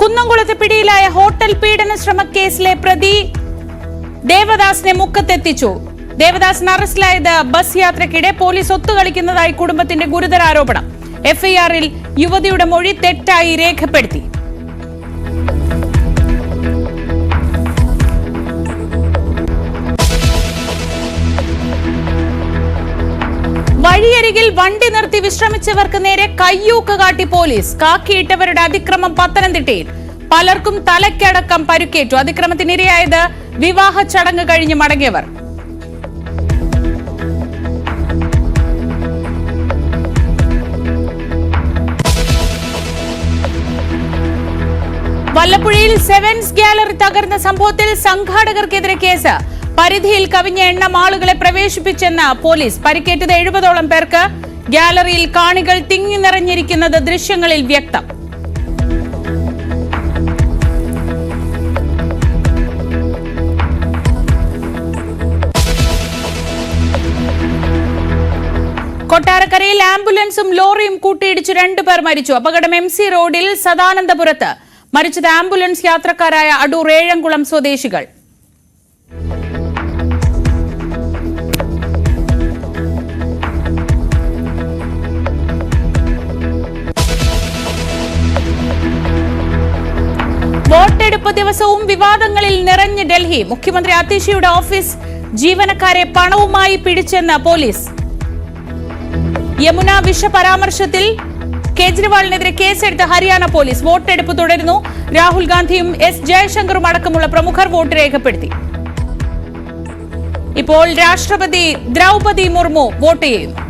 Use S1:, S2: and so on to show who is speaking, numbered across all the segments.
S1: കുന്നംകുളത്ത് പിടിയിലായ ഹോട്ടൽ പീഡന ശ്രമക്കേസിലെ പ്രതി ദേവദാസിനെ മുക്കത്തെത്തിച്ചു. ദേവദാസിന് അറസ്റ്റിലായത് ബസ് യാത്രയ്ക്കിടെ പോലീസ് ഒത്തുകളിക്കുന്നതായി കുടുംബത്തിന്റെ ഗുരുതര ആരോപണം. എഫ്ഐആറിൽ യുവതിയുടെ മൊഴി തെറ്റായി രേഖപ്പെടുത്തി. വഴിയരികിൽ വണ്ടി നിർത്തി വിശ്രമിച്ചവർക്ക് നേരെ കയ്യൂക്ക് കാട്ടി പോലീസ്. കാക്കിയിട്ടവരുടെ അതിക്രമം പത്തനംതിട്ടയിൽ. പലർക്കും തലയ്ക്കടക്കം പരുക്കേറ്റു. അതിക്രമത്തിനിരയായത് വിവാഹ ചടങ്ങ് കഴിഞ്ഞ് മടങ്ങിയവർ. വല്ലപ്പുഴയിൽ സെവൻസ് ഗാലറി തകർന്ന സംഭവത്തിൽ സംഘാടകർക്കെതിരെ കേസ്. പരിധിയിൽ കവിഞ്ഞ എണ്ണം ആളുകളെ പ്രവേശിപ്പിച്ചെന്ന് പോലീസ്. പരിക്കേറ്റത് 70ഓളം പേർക്ക്. ഗാലറിയിൽ കാണികൾ തിങ്ങി നിറഞ്ഞിരിക്കുന്നത് ദൃശ്യങ്ങളിൽ വ്യക്തം. കൊട്ടാരക്കരയിൽ ആംബുലൻസും ലോറിയും കൂട്ടിയിടിച്ചു 2 പേർ മരിച്ചു. അപകടം MC റോഡിൽ സദാനന്ദപുരത്ത്. മരിച്ചത് ആംബുലൻസ് യാത്രക്കാരായ അടൂർ ഏഴംകുളം സ്വദേശികൾ. വോട്ടെടുപ്പ് ദിവസവും വിവാദങ്ങളിൽ നിറഞ്ഞ് ഡൽഹി. മുഖ്യമന്ത്രി അതിഷിയുടെ ഓഫീസ് ജീവനക്കാരെ പണവുമായി പിടിച്ചെന്ന് പോലീസ്. യമുന വിഷ പരാമർശത്തിൽ കേജ്രിവാളിനെതിരെ കേസെടുത്ത ഹരിയാന പോലീസ്. വോട്ടെടുപ്പ് തുടരുന്നു. രാഹുൽ ഗാന്ധിയും S ജയശങ്കറും അടക്കമുള്ള പ്രമുഖർ വോട്ട് രേഖപ്പെടുത്തി. ഇപ്പോൾ രാഷ്ട്രപതി ദ്രൗപദി മുർമു വോട്ട് ചെയ്യുന്നു.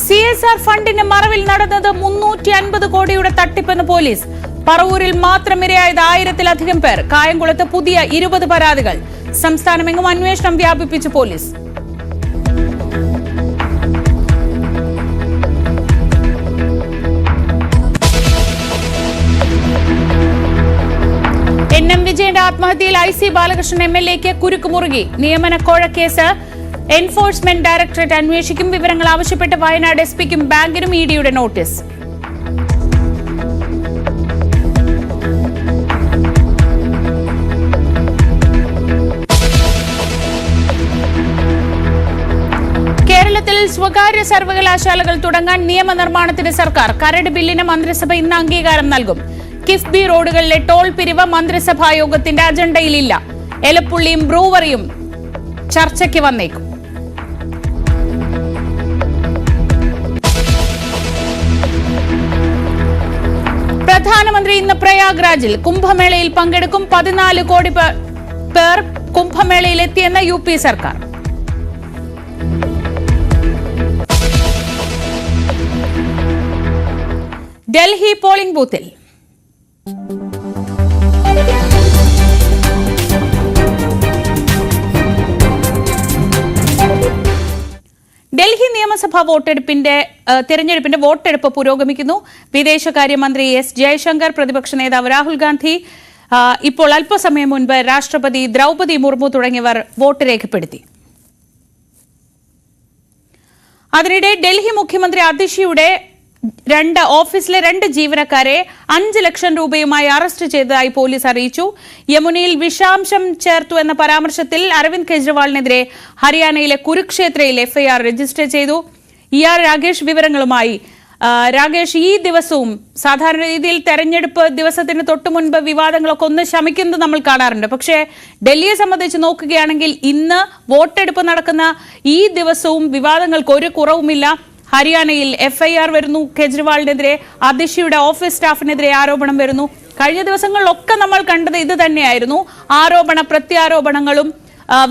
S1: CSR ഫണ്ടിന് മറവിൽ നടന്നത് 350 കോടിയുടെ തട്ടിപ്പെന്ന് പോലീസ്. പറവൂരിൽ മാത്രം ഇരയായത് 1000-ലധികം പേർ. കായംകുളത്ത് പുതിയ 20 പരാതികൾ. സംസ്ഥാനമെങ്ങും അന്വേഷണം വ്യാപിപ്പിച്ചു പോലീസ്. NM വിജയന്റെ ആത്മഹത്യയിൽ IC ബാലകൃഷ്ണൻ MLAക്ക് കുരുക്കുമുറുകി. നിയമന കോഴക്കേസ് എൻഫോഴ്സ്മെന്റ് ഡയറക്ടറേറ്റ് അന്വേഷിക്കും. വിവരങ്ങൾ ആവശ്യപ്പെട്ട് വയനാട് SP-ക്കും ബാങ്കിനും EDയുടെ നോട്ടീസ്. കേരളത്തിൽ സ്വകാര്യ സർവകലാശാലകൾ തുടങ്ങാൻ നിയമനിർമ്മാണത്തിന് സർക്കാർ. കരട് ബില്ലിന് മന്ത്രിസഭ ഇന്ന് അംഗീകാരം നൽകും. കിഫ്ബി റോഡുകളിലെ ടോൾ പിരിവ് മന്ത്രിസഭാ യോഗത്തിന്റെ അജണ്ടയിലില്ല. എലപ്പുള്ളിയും ബ്രൂവറിയും ചർച്ചയ്ക്ക് വന്നേക്കും. പ്രധാനമന്ത്രി ഇന്ന് പ്രയാഗ്രാജിൽ. കുംഭമേളയിൽ പങ്കെടുക്കും. 14 കോടി പേർ കുംഭമേളയിൽ എത്തിയെന്ന UP സർക്കാർ. ഡൽഹി പോളിംഗ് ബൂത്തിൽ ഡൽഹി നിയമസഭാ തെരഞ്ഞെടുപ്പിന്റെ വോട്ടെടുപ്പ് പുരോഗമിക്കുന്നു. വിദേശകാര്യമന്ത്രി S ജയശങ്കർ, പ്രതിപക്ഷ നേതാവ് രാഹുൽ ഗാന്ധി, ഇപ്പോൾ അല്പസമയം മുൻപ് രാഷ്ട്രപതി ദ്രൗപദി മുർമു തുടങ്ങിയവർ വോട്ട് രേഖപ്പെടുത്തി. അതിനിടെ ഡൽഹി മുഖ്യമന്ത്രി അതിഷിയുടെ ഓഫീസിലെ 2 ജീവനക്കാരെ 5 ലക്ഷം രൂപയുമായി അറസ്റ്റ് ചെയ്തതായി പോലീസ് അറിയിച്ചു. യമുനയിൽ വിഷാംശം ചേർത്തു എന്ന പരാമർശത്തിൽ അരവിന്ദ് കെജ്രിവാളിനെതിരെ ഹരിയാനയിലെ കുരുക്ഷേത്രയിൽ FIR രജിസ്റ്റർ ചെയ്തു. രാകേഷ് വിവരങ്ങളുമായി. രാകേഷ്, ഈ ദിവസവും സാധാരണ രീതിയിൽ തെരഞ്ഞെടുപ്പ് ദിവസത്തിന് തൊട്ടു മുൻപ് വിവാദങ്ങളൊക്കെ ഒന്ന് ശമിക്കുന്നത് നമ്മൾ കാണാറുണ്ട്. പക്ഷേ ഡൽഹിയെ സംബന്ധിച്ച് നോക്കുകയാണെങ്കിൽ ഇന്ന് വോട്ടെടുപ്പ് നടക്കുന്ന ഈ ദിവസവും വിവാദങ്ങൾക്ക് ഒരു കുറവുമില്ല. ഹരിയാനയിൽ FIR വരുന്നു. കെജ്രിവാളിനെതിരെ, അതിഷിയുടെ ഓഫീസ് സ്റ്റാഫിനെതിരെ ആരോപണം വരുന്നു. കഴിഞ്ഞ ദിവസങ്ങളിലൊക്കെ നമ്മൾ കണ്ടത് ഇത് തന്നെയായിരുന്നു. ആരോപണ പ്രത്യാരോപണങ്ങളും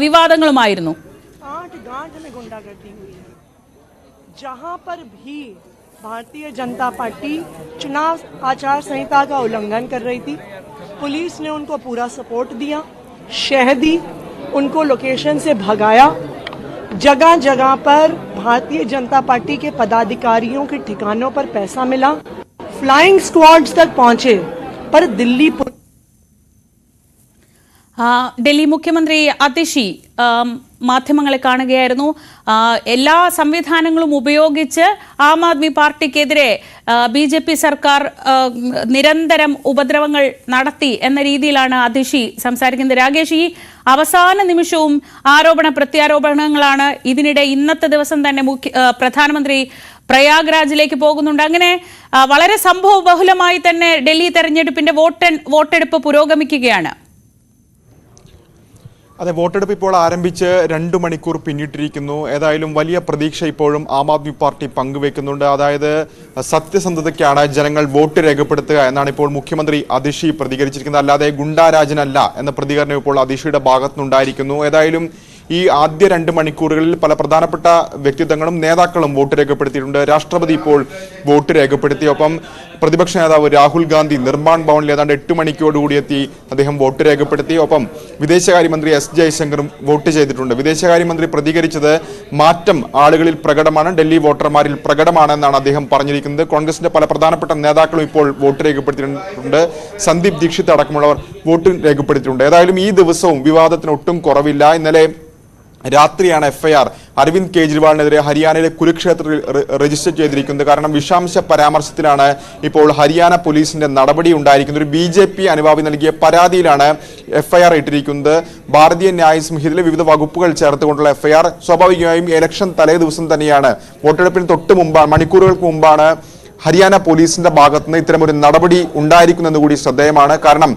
S1: വിവാദങ്ങളുമായിരുന്നു.
S2: जहां पर भी भारतीय जनता पार्टी चुनाव आचार संहिता का उल्लंघन कर रही थी, पुलिस ने उनको पूरा सपोर्ट दिया, शह दी, उनको लोकेशन से भगाया। जगह जगह पर भारतीय जनता पार्टी के पदाधिकारियों के ठिकानों पर पैसा मिला, फ्लाइंग स्क्वाड्स तक पहुंचे, पर दिल्ली
S1: ഡൽഹി മുഖ്യമന്ത്രി അതിഷി മാധ്യമങ്ങളെ കാണുകയായിരുന്നു. എല്ലാ സംവിധാനങ്ങളും ഉപയോഗിച്ച് ആം ആദ്മി പാർട്ടിക്കെതിരെ BJP സർക്കാർ നിരന്തരം ഉപദ്രവങ്ങൾ നടത്തി എന്ന രീതിയിലാണ് അതിഷി സംസാരിക്കുന്നത്. രാകേഷ്, ഈ അവസാന നിമിഷവും ആരോപണ പ്രത്യാരോപണങ്ങളാണ്. ഇതിനിടെ ഇന്നത്തെ ദിവസം തന്നെ പ്രധാനമന്ത്രി പ്രയാഗ്രാജിലേക്ക് പോകുന്നുണ്ട്. അങ്ങനെ വളരെ സംഭവബഹുലമായി തന്നെ ഡൽഹി തെരഞ്ഞെടുപ്പിന്റെ വോട്ടെടുപ്പ് പുരോഗമിക്കുകയാണ്.
S3: അതെ, വോട്ടെടുപ്പ് ഇപ്പോൾ ആരംഭിച്ച് 2 മണിക്കൂർ പിന്നിട്ടിരിക്കുന്നു. ഏതായാലും വലിയ പ്രതീക്ഷ ഇപ്പോഴും ആം ആദ്മി പാർട്ടി പങ്കുവെക്കുന്നുണ്ട്. അതായത് സത്യസന്ധതയ്ക്കാണ് ജനങ്ങൾ വോട്ട് രേഖപ്പെടുത്തുക എന്നാണ് ഇപ്പോൾ മുഖ്യമന്ത്രി അതിഷി പ്രതികരിച്ചിരിക്കുന്നത്. അല്ലാതെ ഗുണ്ടാരാജനല്ല എന്ന പ്രതികരണം ഇപ്പോൾ അതിഷിയുടെ ഭാഗത്തുനിന്നുണ്ടായിരിക്കുന്നു. ഏതായാലും ഈ ആദ്യ 2 മണിക്കൂറുകളിൽ പല പ്രധാനപ്പെട്ട വ്യക്തിത്വങ്ങളും നേതാക്കളും വോട്ട് രേഖപ്പെടുത്തിയിട്ടുണ്ട്. രാഷ്ട്രപതി ഇപ്പോൾ വോട്ട് രേഖപ്പെടുത്തി. ഒപ്പം പ്രതിപക്ഷ നേതാവ് രാഹുൽ ഗാന്ധി നിർമ്മാൺ ഭവനിൽ ഏതാണ്ട് 8 മണിക്കോടുകൂടി എത്തി അദ്ദേഹം വോട്ട് രേഖപ്പെടുത്തി. ഒപ്പം വിദേശകാര്യമന്ത്രി S ജയശങ്കറും വോട്ട് ചെയ്തിട്ടുണ്ട്. വിദേശകാര്യമന്ത്രി പ്രതികരിച്ചത് മാറ്റം ആളുകളിൽ പ്രകടമാണ്, ഡൽഹി വോട്ടർമാരിൽ പ്രകടമാണെന്നാണ് അദ്ദേഹം പറഞ്ഞിരിക്കുന്നത്. കോൺഗ്രസിന്റെ പല പ്രധാനപ്പെട്ട നേതാക്കളും ഇപ്പോൾ വോട്ട് രേഖപ്പെടുത്തിയിട്ടുണ്ട്. സന്ദീപ് ദീക്ഷിത് അടക്കമുള്ളവർ വോട്ട് രേഖപ്പെടുത്തിയിട്ടുണ്ട്. ഏതായാലും ഈ ദിവസവും വിവാദത്തിന് ഒട്ടും കുറവില്ല. ഇന്നലെ രാത്രിയാണ് FIR അരവിന്ദ് കെജ്രിവാളിനെതിരെ ഹരിയാനയിലെ കുരുക്ഷേത്രത്തിൽ രജിസ്റ്റർ ചെയ്തിരിക്കുന്നത്. കാരണം വിഷാംശ പരാമർശത്തിലാണ് ഇപ്പോൾ ഹരിയാന പോലീസിന്റെ നടപടി ഉണ്ടായിരിക്കുന്നത്. ഒരു BJP അനുഭാവി നൽകിയ പരാതിയിലാണ് FIR ഇട്ടിരിക്കുന്നത്. ഭാരതീയ ന്യായ സംഹിതയിലെ വിവിധ വകുപ്പുകൾ ചേർത്തുകൊണ്ടുള്ള FIR. സ്വാഭാവികമായും ഇലക്ഷൻ തലേ ദിവസം തന്നെയാണ്, വോട്ടെടുപ്പിന് തൊട്ട് മുമ്പാണ്, മണിക്കൂറുകൾക്ക് മുമ്പാണ് ഹരിയാന പോലീസിന്റെ ഭാഗത്തുനിന്ന് ഇത്തരമൊരു നടപടി ഉണ്ടായിരിക്കുന്നെന്ന് കൂടി ശ്രദ്ധേയമാണ്. കാരണം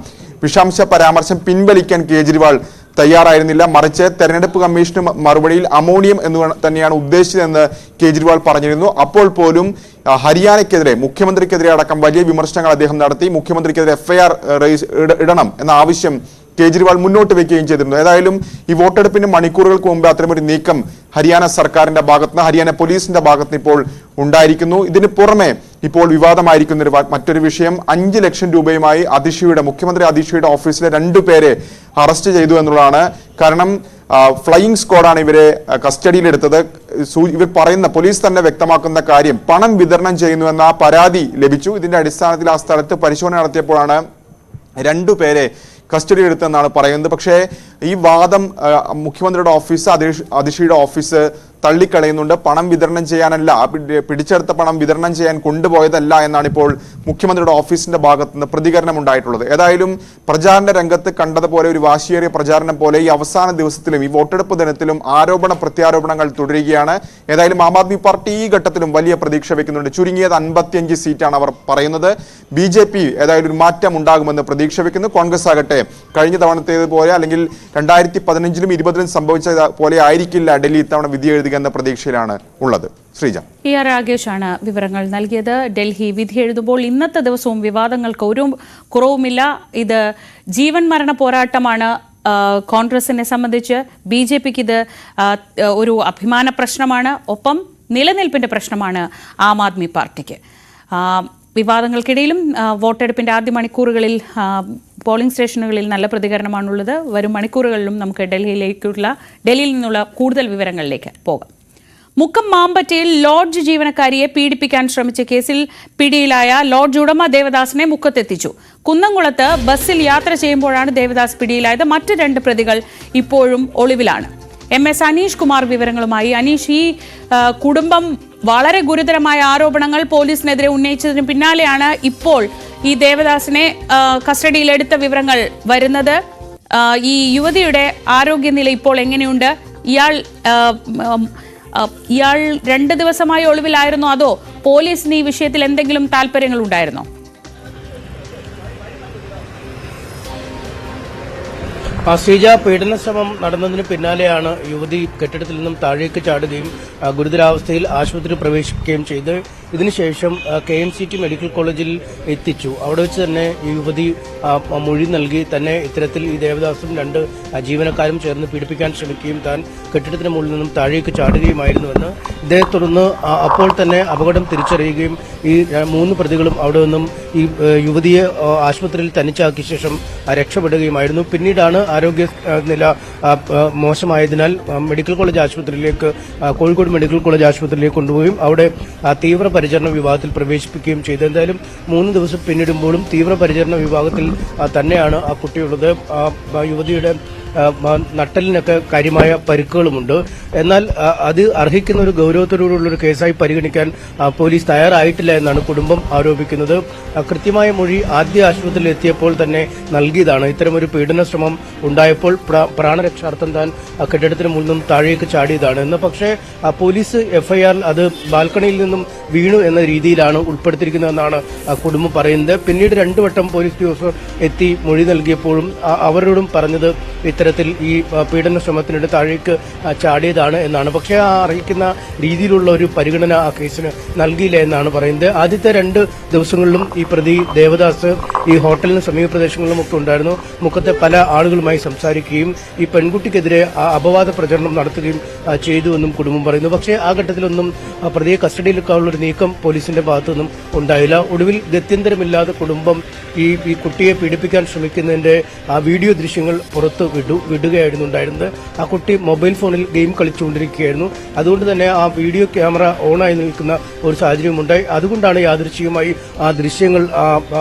S3: വിഷാംശ പരാമർശം പിൻവലിക്കാൻ കേജ്രിവാൾ തയ്യാറായിരുന്നില്ല, മറിച്ച് തെരഞ്ഞെടുപ്പ് കമ്മീഷന് മറുപടിയിൽ അമോണിയം എന്ന് തന്നെയാണ് ഉദ്ദേശിച്ചതെന്ന് കേജ്രിവാൾ പറഞ്ഞിരുന്നു. അപ്പോൾ പോലും ഹരിയാനയ്ക്കെതിരെ, മുഖ്യമന്ത്രിക്കെതിരെ അടക്കം വലിയ വിമർശനങ്ങൾ അദ്ദേഹം നടത്തി. മുഖ്യമന്ത്രിക്കെതിരെ FIR ഇടണം എന്ന ആവശ്യം കേജ്രിവാൾ മുന്നോട്ട് വെക്കുകയും ചെയ്തിരുന്നു. ഏതായാലും ഈ വോട്ടെടുപ്പിന് മണിക്കൂറുകൾക്ക് മുമ്പ് അത്തരമൊരു നീക്കം ഹരിയാന സർക്കാരിന്റെ ഭാഗത്തുനിന്ന്, ഹരിയാന പോലീസിന്റെ ഭാഗത്തുനിന്ന് ഇപ്പോൾ ഉണ്ടായിരിക്കുന്നു. ഇതിന് പുറമെ ഇപ്പോൾ വിവാദമായിരിക്കുന്ന മറ്റൊരു വിഷയം, 5 ലക്ഷം രൂപയുമായി മുഖ്യമന്ത്രി അതിഷിയുടെ ഓഫീസിലെ 2 പേരെ അറസ്റ്റ് ചെയ്തു എന്നുള്ളതാണ്. കാരണം ഫ്ലൈയിങ് സ്ക്വാഡാണ് ഇവരെ കസ്റ്റഡിയിലെടുത്തത്. ഇവർ പറയുന്ന, പോലീസ് തന്നെ വ്യക്തമാക്കുന്ന കാര്യം, പണം വിതരണം ചെയ്യുന്നുവെന്ന പരാതി ലഭിച്ചു. ഇതിന്റെ അടിസ്ഥാനത്തിൽ ആ സ്ഥലത്ത് പരിശോധന നടത്തിയപ്പോഴാണ് 2 പേരെ കസ്റ്റഡി എടുത്തെന്നാണ് പറയുന്നത്. പക്ഷേ ഈ വാദം മുഖ്യമന്ത്രിയുടെ ഓഫീസ്, അതിഷിയുടെ ഓഫീസ് തള്ളിക്കളയുന്നുണ്ട്. പണം വിതരണം ചെയ്യാനല്ല, പിടിച്ചെടുത്ത പണം വിതരണം ചെയ്യാൻ കൊണ്ടുപോയതല്ല എന്നാണ് ഇപ്പോൾ മുഖ്യമന്ത്രിയുടെ ഓഫീസിന്റെ ഭാഗത്തുനിന്ന് പ്രതികരണം ഉണ്ടായിട്ടുള്ളത്. ഏതായാലും പ്രചാരണ രംഗത്ത് കണ്ടതുപോലെ ഒരു വാശിയേറിയ പ്രചാരണം പോലെ ഈ അവസാന ദിവസത്തിലും ഈ വോട്ടെടുപ്പ് ദിനത്തിലും ആരോപണ പ്രത്യാരോപണങ്ങൾ തുടരുകയാണ്. ഏതായാലും ആം ആദ്മി പാർട്ടി ഈ ഘട്ടത്തിലും വലിയ പ്രതീക്ഷ വയ്ക്കുന്നുണ്ട്. ചുരുങ്ങിയത് 55 സീറ്റാണ് അവർ പറയുന്നത്. BJP ഏതായാലും ഒരു മാറ്റം ഉണ്ടാകുമെന്ന് പ്രതീക്ഷ വയ്ക്കുന്നു. കോൺഗ്രസ് ആകട്ടെ കഴിഞ്ഞ തവണത്തേതുപോലെ, അല്ലെങ്കിൽ 2015-ലും 2020-ലും സംഭവിച്ച പോലെ ആയിരിക്കില്ല ഡൽഹി ഇത്തവണ വിധി എഴുതുക എന്ന പ്രതീക്ഷയിലാണ് ഉള്ളത്. ശ്രീജ,
S1: PR രാഗേഷാണ് വിവരങ്ങൾ നൽകിയത്. ഡൽഹി വിധി എഴുതുമ്പോൾ ഇന്നത്തെ ദിവസവും വിവാദങ്ങൾക്ക് ഒരു കുറവുമില്ല. ഇത് ജീവൻ മരണ പോരാട്ടമാണ് കോൺഗ്രസിനെ സംബന്ധിച്ച്. BJPക്ക് ഇത് ഒരു അഭിമാന പ്രശ്നമാണ്, ഒപ്പം നിലനിൽപ്പിന്റെ പ്രശ്നമാണ് ആം ആദ്മി പാർട്ടിക്ക്. വിവാദങ്ങൾക്കിടയിലും വോട്ടെടുപ്പിന്റെ ആദ്യ മണിക്കൂറുകളിൽ പോളിംഗ് സ്റ്റേഷനുകളിൽ നല്ല പ്രതികരണമാണുള്ളത്. വരും മണിക്കൂറുകളിലും നമുക്ക് ഡൽഹിയിൽ നിന്നുള്ള കൂടുതൽ വിവരങ്ങളിലേക്ക് പോകാം. മുക്കം മാമ്പറ്റയിൽ ലോഡ്ജ് ജീവനക്കാരിയെ പീഡിപ്പിക്കാൻ ശ്രമിച്ച കേസിൽ പിടിയിലായ ലോഡ്ജ് ഉടമ ദേവദാസിനെ മുക്കത്തെത്തിച്ചു. കുന്നംകുളത്ത് ബസ്സിൽ യാത്ര ചെയ്യുമ്പോഴാണ് ദേവദാസ് പിടിയിലായത്. മറ്റ് 2 പ്രതികൾ ഇപ്പോഴും ഒളിവിലാണ്. MS അനീഷ് കുമാർ വിവരങ്ങളുമായി. അനീഷ്, ഈ കുടുംബം വളരെ ഗുരുതരമായ ആരോപണങ്ങൾ പോലീസിനെതിരെ ഉന്നയിച്ചതിന് പിന്നാലെയാണ് ഇപ്പോൾ ഈ ദേവദാസിനെ കസ്റ്റഡിയിലെടുത്ത വിവരങ്ങൾ വരുന്നത്. ഈ യുവതിയുടെ ആരോഗ്യനില ഇപ്പോൾ എങ്ങനെയുണ്ട്? ഇയാൾ 2 ദിവസമായി ഒളിവിലായിരുന്നോ, അതോ പോലീസിന് ഈ വിഷയത്തിൽ എന്തെങ്കിലും താല്പര്യങ്ങൾ ഉണ്ടായിരുന്നോ?
S4: ശ്രീജ, പീഡന ശ്രമം നടന്നതിന് പിന്നാലെയാണ് യുവതി കെട്ടിടത്തിൽ നിന്നും താഴേക്ക് ചാടുകയും ഗുരുതരാവസ്ഥയിൽ ആശുപത്രിയിൽ പ്രവേശിക്കുകയും ചെയ്ത് ഇതിനുശേഷം KMCT മെഡിക്കൽ കോളേജിൽ എത്തിച്ചു. അവിടെ വെച്ച് തന്നെ ഈ യുവതി മൊഴി നൽകി തന്നെ ഇത്തരത്തിൽ ഈ ദേവദാസും 2 ജീവനക്കാരും ചേർന്ന് പീഡിപ്പിക്കാൻ ശ്രമിക്കുകയും താൻ കെട്ടിടത്തിന് മുകളിൽ നിന്നും താഴേക്ക് ചാടുകയുമായിരുന്നുവെന്ന് ഇതേ തുടർന്ന് അപ്പോൾ തന്നെ അപകടം തിരിച്ചറിയുകയും ഈ 3 പ്രതികളും അവിടെ നിന്നും ഈ യുവതിയെ ആശുപത്രിയിൽ തനിച്ചാക്കിയ ശേഷം രക്ഷപ്പെടുകയുമായിരുന്നു. പിന്നീടാണ് ആരോഗ്യ നില മോശമായതിനാൽ മെഡിക്കൽ കോളേജ് ആശുപത്രിയിലേക്ക് കോഴിക്കോട് മെഡിക്കൽ കോളേജ് ആശുപത്രിയിലേക്ക് കൊണ്ടുപോവുകയും അവിടെ തീവ്രപരിചരണ വിഭാഗത്തിൽ പ്രവേശിപ്പിക്കുകയും ചെയ്തു. എന്തായാലും 3 ദിവസം പിന്നിടുമ്പോഴും തീവ്രപരിചരണ വിഭാഗത്തിൽ തന്നെയാണ് ആ കുട്ടിയുള്ളത്. യുവതിയുടെ നട്ടലിനൊക്കെ കാര്യമായ പരിക്കുകളുമുണ്ട്. എന്നാൽ അത് അർഹിക്കുന്ന ഒരു ഗൗരവത്തോടുള്ളൊരു കേസായി പരിഗണിക്കാൻ പോലീസ് തയ്യാറായിട്ടില്ല എന്നാണ് കുടുംബം ആരോപിക്കുന്നത്. കൃത്യമായ മൊഴി ആദ്യ ആശുപത്രിയിൽ എത്തിയപ്പോൾ തന്നെ നൽകിയതാണ്. ഇത്തരമൊരു പീഡന ശ്രമം ഉണ്ടായപ്പോൾ പ്രാണരക്ഷാർത്ഥം താൻ കെട്ടിടത്തിന് മുന്നിൽ നിന്നും താഴേക്ക് ചാടിയതാണ് എന്ന്. പക്ഷേ പോലീസ് FIR അത് ബാൽക്കണിയിൽ നിന്നും വീണു എന്ന രീതിയിലാണ് ഉൾപ്പെടുത്തിയിരിക്കുന്നതെന്നാണ് കുടുംബം പറയുന്നത്. പിന്നീട് 2 വട്ടം പോലീസ് ഉദ്യോഗസ്ഥർ എത്തി മൊഴി നൽകിയപ്പോഴും അവരോടും പറഞ്ഞത് ഇത്തരത്തിൽ ഈ പീഡന ശ്രമത്തിനിടെ താഴേക്ക് ചാടിയതാണ് എന്നാണ്. പക്ഷേ ആ അറിയിക്കുന്ന രീതിയിലുള്ള ഒരു പരിഗണന ആ കേസിന് നൽകിയില്ല എന്നാണ് പറയുന്നത്. ആദ്യത്തെ 2 ദിവസങ്ങളിലും ഈ പ്രതി ദേവദാസ് ഈ ഹോട്ടലിന് സമീപ പ്രദേശങ്ങളിലും ഒക്കെ ഉണ്ടായിരുന്നു. മുഖത്തെ പല ആളുകളുമായി സംസാരിക്കുകയും ഈ പെൺകുട്ടിക്കെതിരെ അപവാദ പ്രചരണം നടത്തുകയും ചെയ്തുവെന്നും കുടുംബം പറയുന്നു. പക്ഷേ ആ ഘട്ടത്തിലൊന്നും പ്രതിയെ കസ്റ്റഡിയിലെടുക്കാനുള്ള ഒരു നീക്കം പോലീസിന്റെ ഭാഗത്തുനിന്നും ഉണ്ടായില്ല. ഒടുവിൽ ഗത്യന്തരമില്ലാതെ കുടുംബം ഈ കുട്ടിയെ പീഡിപ്പിക്കാൻ ശ്രമിക്കുന്നതിന്റെ ആ വീഡിയോ ദൃശ്യങ്ങൾ പുറത്ത് വിടുകയായിരുന്നു ഉണ്ടായിരുന്നത്. ആ കുട്ടി മൊബൈൽ ഫോണിൽ ഗെയിം കളിച്ചുകൊണ്ടിരിക്കുകയായിരുന്നു. അതുകൊണ്ട് തന്നെ ആ വീഡിയോ ക്യാമറ ഓണായി നിൽക്കുന്ന ഒരു സാഹചര്യമുണ്ടായി. അതുകൊണ്ടാണ് യാദൃശ്ചികമായി ആ ദൃശ്യങ്ങൾ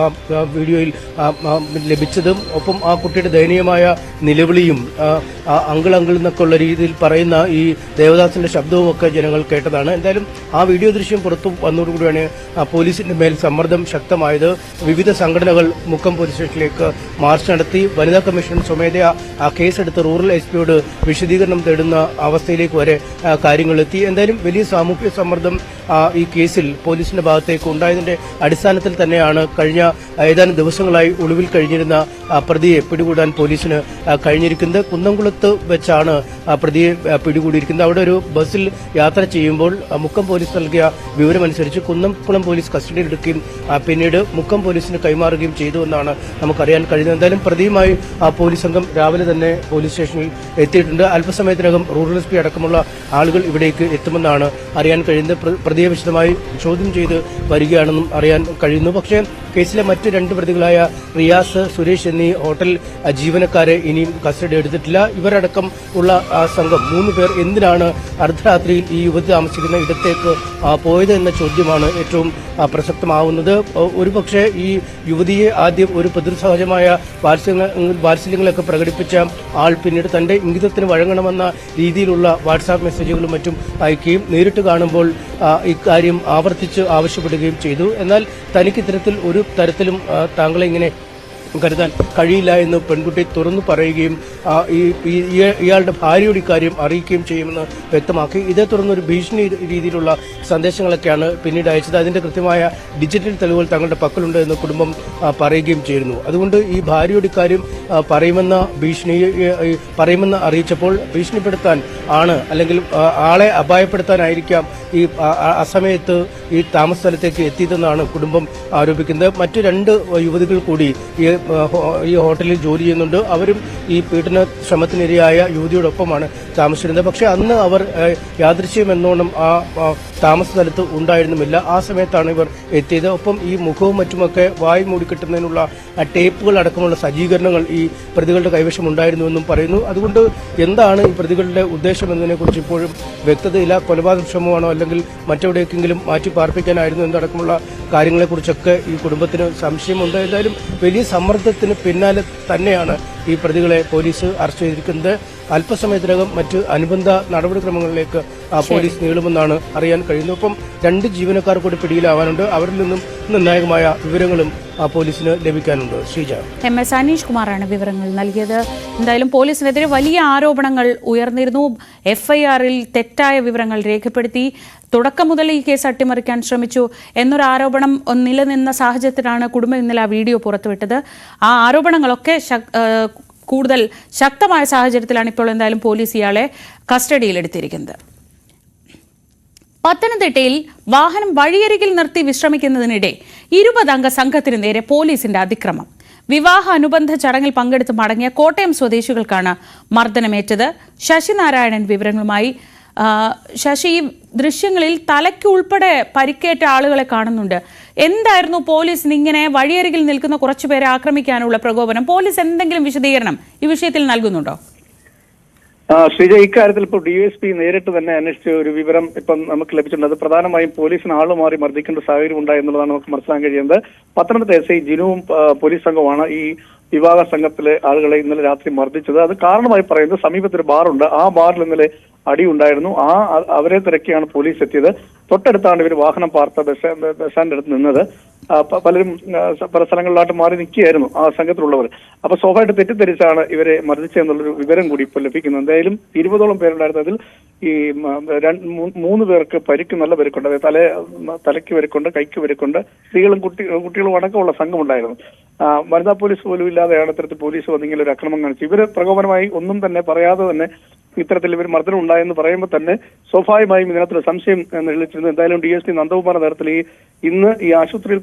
S4: വീഡിയോയിൽ ലഭിച്ചതും ഒപ്പം ആ കുട്ടിയുടെ ദയനീയമായ നിലവിളിയും അങ്കിൾ എന്നൊക്കെ ഉള്ള രീതിയിൽ പറയുന്ന ഈ ദേവദാസിന്റെ ശബ്ദവും ഒക്കെ ജനങ്ങൾ കേട്ടതാണ്. എന്തായാലും ആ വീഡിയോ ദൃശ്യം പുറത്തു വന്നതോടുകൂടിയാണ് പോലീസിന്റെ മേൽ സമ്മർദ്ദം ശക്തമായത്. വിവിധ സംഘടനകൾ മുക്കം പോലീസ് സ്റ്റേഷനിലേക്ക് മാർച്ച് നടത്തി. വനിതാ കമ്മീഷൻ സ്വമേധയാ ആ കേസെടുത്ത് റൂറൽ SPയോട് വിശദീകരണം തേടുന്ന അവസ്ഥയിലേക്ക് വരെ കാര്യങ്ങളെത്തി. എന്തായാലും വലിയ സാമൂഹ്യ സമ്മർദ്ദം ഈ കേസിൽ പോലീസിന്റെ ഭാഗത്തേക്ക് ഉണ്ടായതിന്റെ അടിസ്ഥാനത്തിൽ തന്നെയാണ് കഴിഞ്ഞ ഏതാനും ദിവസങ്ങളായി ഒളിവിൽ കഴിഞ്ഞിരുന്ന പ്രതിയെ പിടികൂടാൻ പോലീസിന് കഴിഞ്ഞിരിക്കുന്നത്. കുന്നംകുളത്ത് വെച്ചാണ് പ്രതിയെ പിടികൂടിയിരിക്കുന്നത്. അവിടെ ഒരു ബസ്സിൽ യാത്ര ചെയ്യുമ്പോൾ മുക്കം പോലീസ് നൽകിയ വിവരമനുസരിച്ച് കുന്നംകുളം പോലീസ് കസ്റ്റഡിയിലെടുക്കുകയും പിന്നീട് മുക്കം പോലീസിന് കൈമാറുകയും ചെയ്തു എന്നാണ് നമുക്കറിയാൻ കഴിയുന്നത്. എന്തായാലും പ്രതിയുമായി പോലീസ് സംഘം രാവിലെ തന്നെ പോലീസ് സ്റ്റേഷനിൽ എത്തിയിട്ടുണ്ട്. അല്പസമയത്തിനകം റൂറൽ SP അടക്കമുള്ള ആളുകൾ ഇവിടേക്ക് എത്തുമെന്നാണ് അറിയാൻ കഴിയുന്നത്. പ്രതിയെ വിശദമായി ചോദ്യം ചെയ്ത് വരികയാണെന്നും അറിയാൻ കഴിയുന്നു. പക്ഷേ കേസിലെ മറ്റ് 2 പ്രതികളായ റിയാസ്, സുരേഷ് എന്നീ ഹോട്ടൽ ജീവനക്കാരെ ഇനിയും കസ്റ്റഡി എടുത്തിട്ടില്ല. ഇവരടക്കം ഉള്ള സംഘം 3 പേർ എന്തിനാണ് അർദ്ധരാത്രിയിൽ ഈ യുവതി താമസിക്കുന്ന ഇടത്തേക്ക് പോയത് എന്ന ചോദ്യമാണ് ഏറ്റവും പ്രസക്തമാവുന്നത്. ഒരുപക്ഷെ ഈ യുവതിയെ ആദ്യം ഒരു പിതൃസഹജമായ വാത്സല്യങ്ങളൊക്കെ പ്രകടിപ്പിച്ച ആൾ പിന്നീട് തന്റെ ഇംഗിതത്തിന് വഴങ്ങണമെന്ന രീതിയിലുള്ള വാട്സാപ്പ് മെസ്സേജുകളും മറ്റും അയക്കുകയും നേരിട്ട് കാണുമ്പോൾ ഇക്കാര്യം ആവർത്തിച്ച് ആവശ്യപ്പെടുകയും ചെയ്തു. എന്നാൽ തനിക്ക് ഇത്തരത്തിൽ ഒരു തരത്തിലും താങ്കളെ ഇങ്ങനെ കരുതാൻ കഴിയില്ല എന്ന് പെൺകുട്ടി തുറന്നു പറയുകയും ഇയാളുടെ ഭാര്യയോട് ഇക്കാര്യം അറിയിക്കുകയും ചെയ്യുമെന്ന് വ്യക്തമാക്കി. ഇതേ തുടർന്നൊരു ഭീഷണി രീതിയിലുള്ള സന്ദേശങ്ങളൊക്കെയാണ് പിന്നീട് അയച്ചത്. അതിന്റെ കൃത്യമായ ഡിജിറ്റൽ തെളിവുകൾ തങ്ങളുടെ പക്കലുണ്ട് എന്ന് കുടുംബം പറയുകയും ചെയ്യുന്നു. അതുകൊണ്ട് ഈ ഭാര്യയോട് ഇക്കാര്യം പറയുമെന്ന് അറിയിച്ചപ്പോൾ ഭീഷണിപ്പെടുത്താൻ ആണ് അല്ലെങ്കിൽ ആളെ അപായപ്പെടുത്താനായിരിക്കാം ഈ അസമയത്ത് ഈ താമസ സ്ഥലത്തേക്ക് എത്തിയതെന്നാണ് കുടുംബം ആരോപിക്കുന്നത്. മറ്റു 2 യുവതികൾ കൂടി ഈ ഹോട്ടലിൽ ജോലി ചെയ്യുന്നുണ്ട്. അവരും ഈ പീഡന ശ്രമത്തിനിരയായ യുവതിയോടൊപ്പമാണ് താമസിച്ചിരുന്നത്. പക്ഷേ അന്ന് അവർ യാദൃശ്യമെന്നോണം ആ താമസ സ്ഥലത്ത് ഉണ്ടായിരുന്നുമില്ല. ആ സമയത്താണ് ഇവർ എത്തിയത്. ഒപ്പം ഈ മുഖവും മറ്റുമൊക്കെ വായി മൂടിക്കിട്ടുന്നതിനുള്ള ടേപ്പുകൾ അടക്കമുള്ള സജ്ജീകരണങ്ങൾ ഈ പ്രതികളുടെ കൈവശം ഉണ്ടായിരുന്നുവെന്നും പറയുന്നു. അതുകൊണ്ട് എന്താണ് ഈ പ്രതികളുടെ ഉദ്ദേശം എന്നതിനെക്കുറിച്ച് ഇപ്പോഴും വ്യക്തതയില്ല. കൊലപാതക ശ്രമമാണോ അല്ലെങ്കിൽ മറ്റെവിടേക്കെങ്കിലും മാറ്റി പാർപ്പിക്കാനായിരുന്നു എന്നടക്കമുള്ള കാര്യങ്ങളെക്കുറിച്ചൊക്കെ ഈ കുടുംബത്തിന് സംശയമുണ്ട്. എന്തായാലും വലിയ സമ്മർദ്ദത്തിന് പിന്നാലെ തന്നെയാണ് ഈ പ്രതികളെ പോലീസ് അറസ്റ്റ് ചെയ്തിരിക്കുന്നത്. അല്പസമയത്തിനകം മറ്റ് അനുബന്ധ നടപടിക്രമങ്ങളിലേക്ക് പോലീസ് നീളുമെന്നാണ് അറിയാൻ കഴിയുന്നത്. ഒപ്പം 2 ജീവനക്കാർ കൂടി പിടിയിലാവാനുണ്ട്. അവരിൽ നിന്നും നിർണായകമായ വിവരങ്ങളും പോലീസിന് ലഭിക്കാനുണ്ട്. ശ്രീജ,
S1: MS അനീഷ് കുമാറാണ് വിവരങ്ങൾ നൽകിയത്. എന്തായാലും പോലീസിനെതിരെ വലിയ ആരോപണങ്ങൾ ഉയർന്നിരുന്നു. FIRൽ തെറ്റായ വിവരങ്ങൾ രേഖപ്പെടുത്തി തുടക്കം മുതൽ ഈ കേസ് അട്ടിമറിക്കാൻ ശ്രമിച്ചു എന്നൊരു ആരോപണം നിലനിന്ന സാഹചര്യത്തിലാണ് കുടുംബം ഇന്നലെ ആ വീഡിയോ പുറത്തുവിട്ടത്. ആ ആരോപണങ്ങളൊക്കെ കൂടുതൽ ശക്തമായ സാഹചര്യത്തിലാണ് ഇപ്പോൾ എന്തായാലും പോലീസ് ഇയാളെ കസ്റ്റഡിയിലെടുത്തിരിക്കുന്നത്. പത്തനംതിട്ടയിൽ വാഹനം വഴിയരികിൽ നിർത്തി വിശ്രമിക്കുന്നതിനിടെ 20-അംഗ സംഘത്തിന് നേരെ പോലീസിന്റെ അതിക്രമം. വിവാഹ അനുബന്ധ ചടങ്ങിൽ പങ്കെടുത്ത് മടങ്ങിയ കോട്ടയം സ്വദേശികൾക്കാണ് മർദ്ദനമേറ്റത്. ശശിനാരായണൻ വിവരങ്ങളുമായി. ശശി, ഈ ദൃശ്യങ്ങളിൽ തലയ്ക്ക് ഉൾപ്പെടെ പരിക്കേറ്റ ആളുകളെ കാണുന്നുണ്ട്. എന്തായിരുന്നു പോലീസിന് ഇങ്ങനെ വഴിയരികിൽ നിൽക്കുന്ന കുറച്ചുപേരെ ആക്രമിക്കാനുള്ള പ്രകോപനം? പോലീസ് എന്തെങ്കിലും വിശദീകരണം ഈ വിഷയത്തിൽ നൽകുന്നുണ്ടോ?
S5: ശ്രീജ, ഇക്കാര്യത്തിൽ ഇപ്പോൾ ഡിവൈഎസ്പി നേരിട്ട് തന്നെ അന്വേഷിച്ച ഒരു വിവരം ഇപ്പം നമുക്ക് ലഭിച്ചിട്ടുണ്ട്. അത് പ്രധാനമായും പോലീസിന് ആളുമാറി മർദ്ദിക്കേണ്ട സാഹചര്യം ഉണ്ടായി എന്നുള്ളതാണ് നമുക്ക് മനസ്സിലാക്കാൻ കഴിയുന്നത്. പത്തനംതിട്ട എസ് ഐ ജിനുവും പോലീസ് സംഘവുമാണ് ഈ വിവാഹ സംഘത്തിലെ ആളുകളെ ഇന്നലെ രാത്രി മർദ്ദിച്ചത്. അത് കാരണമായി പറയുന്നത് സമീപത്തൊരു ബാറുണ്ട്, ആ ബാറിൽ ഇന്നലെ അടിയുണ്ടായിരുന്നു. അവരെ തിരക്കിയാണ് പോലീസ് എത്തിയത്. തൊട്ടടുത്താണ് ഇവർ വാഹനം പാർത്ത ബസ് സ്റ്റാൻഡിന്റെ അടുത്ത് നിന്നത്. പലരും പല സ്ഥലങ്ങളിലായിട്ട് മാറി നിൽക്കുകയായിരുന്നു ആ സംഘത്തിലുള്ളവർ. അപ്പൊ സ്വാഭാവികമായിട്ട് തെറ്റിദ്ധരിച്ചാണ് ഇവരെ മർദ്ദിച്ചതെന്നുള്ളൊരു വിവരം കൂടി ഇപ്പോൾ ലഭിക്കുന്നത്. എന്തായാലും 20ഓളം പേരുണ്ടായിരുന്നതിൽ ഈ 3 പേർക്ക് പരിക്ക്, നല്ല പരിക്കുണ്ട്. തലയ്ക്ക് പരിക്കുണ്ട്, കൈക്ക് പരിക്കുണ്ട്. സ്ത്രീകളും കുട്ടികളും അടക്കമുള്ള സംഘമുണ്ടായിരുന്നു. വനിതാ പോലീസ് പോലും ഇല്ലാതെയാണ് ഇത്തരത്തിൽ പോലീസ് വന്നിങ്ങനെ ഒരു അക്രമം കാണിച്ചു. ഇവര് പ്രകോപനമായി ഒന്നും തന്നെ പറയാതെ തന്നെ ഇത്തരത്തിൽ ഇവർ മർദ്ദനം ഉണ്ടായെന്ന് പറയുമ്പോൾ തന്നെ സ്വാഭാവികമായും ഇതിനകത്തൊരു സംശയം നിഴലിച്ചിരുന്നു. എന്തായാലും DSP നന്ദകുമാർ നേതൃത്വത്തിൽ ഇന്ന് ഈ ആശുപത്രിയിൽ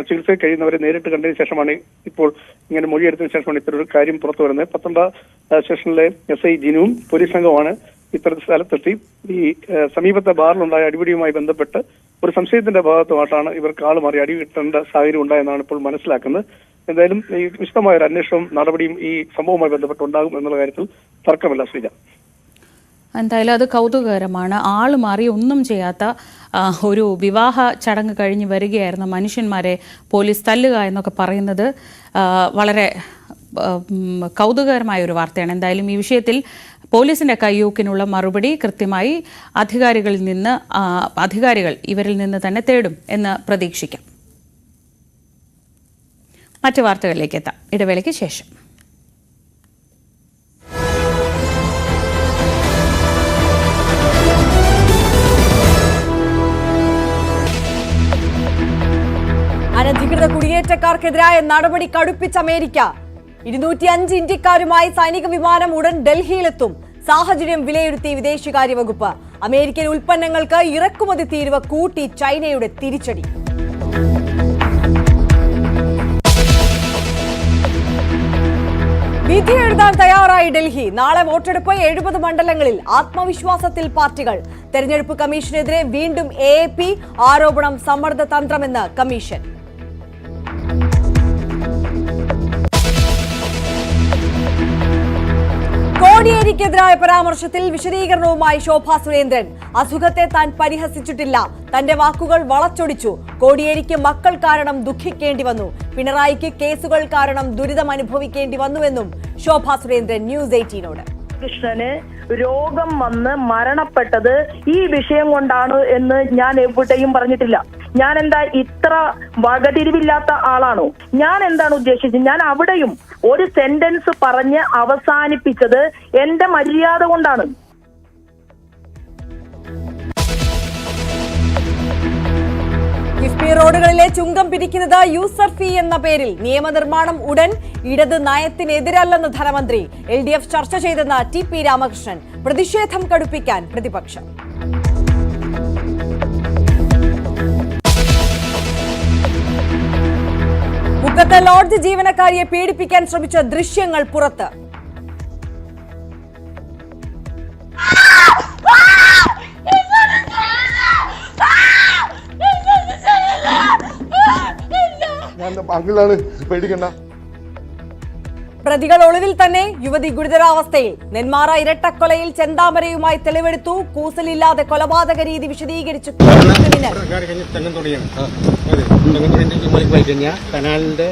S5: ചികിത്സയിൽ കഴിയുന്നവരെ നേരിട്ട് കണ്ടതിന് ശേഷമാണ് ഇപ്പോൾ ഇങ്ങനെ മൊഴിയെടുത്തതിന് ശേഷമാണ് ഇത്തരൊരു കാര്യം പുറത്തു വരുന്നത്. പത്തനംതിട്ട സ്റ്റേഷനിലെ SI ജിനുവും പോലീസ് സംഘവുമാണ് ഇത്തരത്തിൽ സ്ഥലത്തെത്തി ഈ സമീപത്തെ ബാറിലുണ്ടായ അടിപിടിയുമായി ബന്ധപ്പെട്ട് ഒരു സംശയത്തിന്റെ ഭാഗത്തുമായിട്ടാണ് ഇവർക്ക് ആളുമാറി അടി കിട്ടേണ്ട സാഹചര്യം ഉണ്ടായെന്നാണ് ഇപ്പോൾ മനസ്സിലാക്കുന്നത്. എന്തായാലും ഈ വിശദമായ ഒരു അന്വേഷണവും നടപടിയും ഈ സംഭവവുമായി ബന്ധപ്പെട്ട് ഉണ്ടാകും എന്നുള്ള കാര്യത്തിൽ തർക്കമില്ല. ശ്രീജ,
S1: എന്തായാലും അത് കൗതുകകരമാണ്. ആള് മാറി ഒന്നും ചെയ്യാത്ത ഒരു വിവാഹ ചടങ്ങ് കഴിഞ്ഞ് വരികയായിരുന്ന മനുഷ്യന്മാരെ പോലീസ് തല്ലുക എന്നൊക്കെ പറയുന്നത് വളരെ കൗതുകകരമായ ഒരു വാർത്തയാണ്. എന്തായാലും ഈ വിഷയത്തിൽ പോലീസിന്റെ കയ്യൂക്കിനുള്ള മറുപടി കൃത്യമായി അധികാരികൾ ഇവരിൽ നിന്ന് തന്നെ തേടും എന്ന് പ്രതീക്ഷിക്കാം. മറ്റു വാർത്തകളിലേക്ക് എത്താം, ഇടവേളയ്ക്ക് ശേഷം.
S6: അനധികൃത കുടിയേറ്റക്കാർക്കെതിരായ നടപടി കടുപ്പിച്ച അമേരിക്ക. 205 ഇന്ത്യക്കാരുമായി സൈനിക വിമാനം ഉടൻ ഡൽഹിയിലെത്തും. സാഹചര്യം വിലയിരുത്തി വിദേശകാര്യ വകുപ്പ്. അമേരിക്കൻ ഉൽപ്പന്നങ്ങൾക്ക് ഇറക്കുമതി തീരുവ കൂട്ടി ചൈനയുടെ തിരിച്ചടി. വിധി എഴുതാൻ തയ്യാറായി ഡൽഹി. നാളെ വോട്ടെടുപ്പ്. 70 മണ്ഡലങ്ങളിൽ ആത്മവിശ്വാസത്തിൽ പാർട്ടികൾ. തെരഞ്ഞെടുപ്പ് കമ്മീഷനെതിരെ വീണ്ടും AAP ആരോപണം സമ്മർദ്ദ തന്ത്രമെന്ന് കമ്മീഷൻ. കോടിയേരിക്കെതിരായ പരാമർശത്തിൽ വിശദീകരണവുമായി ശോഭാ സുരേന്ദ്രൻ. അസുഖത്തെ താൻ പരിഹസിച്ചിട്ടില്ല, തന്റെ വാക്കുകൾ വളച്ചൊടിച്ചു. കോടിയേരിക്ക് മക്കൾ കാരണം ദുഃഖിക്കേണ്ടി വന്നു, പിണറായിക്ക് കേസുകൾ കാരണം ദുരിതം അനുഭവിക്കേണ്ടി വന്നുവെന്നും ശോഭാ സുരേന്ദ്രൻ ന്യൂസ് 18നോട്.
S7: കൃഷ്ണന് രോഗം വന്ന് മരണപ്പെട്ടത് ഈ വിഷയം കൊണ്ടാണ് എന്ന് ഞാൻ എവിടെയും പറഞ്ഞിട്ടില്ല. ഞാൻ എന്താ ഇത്ര വകതിരിവില്ലാത്ത ആളാണോ? ഞാൻ എന്താണ് ഉദ്ദേശിച്ചത്? ഞാൻ അവിടെയും ഒരു സെന്റൻസ് പറഞ്ഞ് അവസാനിപ്പിച്ചത് എന്റെ മര്യാദ കൊണ്ടാണ്.
S6: കിഫ്ബി റോഡുകളിലെ ചുങ്കം പിരിക്കുന്നത് യൂസർ ഫീ എന്ന പേരിൽ. നിയമനിർമ്മാണം ഉടൻ. ഇടത് നയത്തിനെതിരല്ലെന്ന് ധനമന്ത്രി. LDF ചർച്ച ചെയ്തെന്ന് TP രാമകൃഷ്ണൻ. പ്രതിഷേധം കടുപ്പിക്കാൻ പ്രതിപക്ഷം. മുക്കത്ത് ലോഡ്ജ് ജീവനക്കാരിയെ പീഡിപ്പിക്കാൻ ശ്രമിച്ച ദൃശ്യങ്ങൾ പുറത്ത്. പ്രതികൾ ഒളിവിൽ തന്നെ. യുവതി ഗുരുതരാവസ്ഥയിൽ. നെന്മാറ ഇരട്ടക്കൊലയിൽ ചെന്താമരയുമായി തെളിവെടുത്തു. കൂസലില്ലാതെ കൊലപാതക രീതി വിശദീകരിച്ചു
S4: കനാലിന്റെ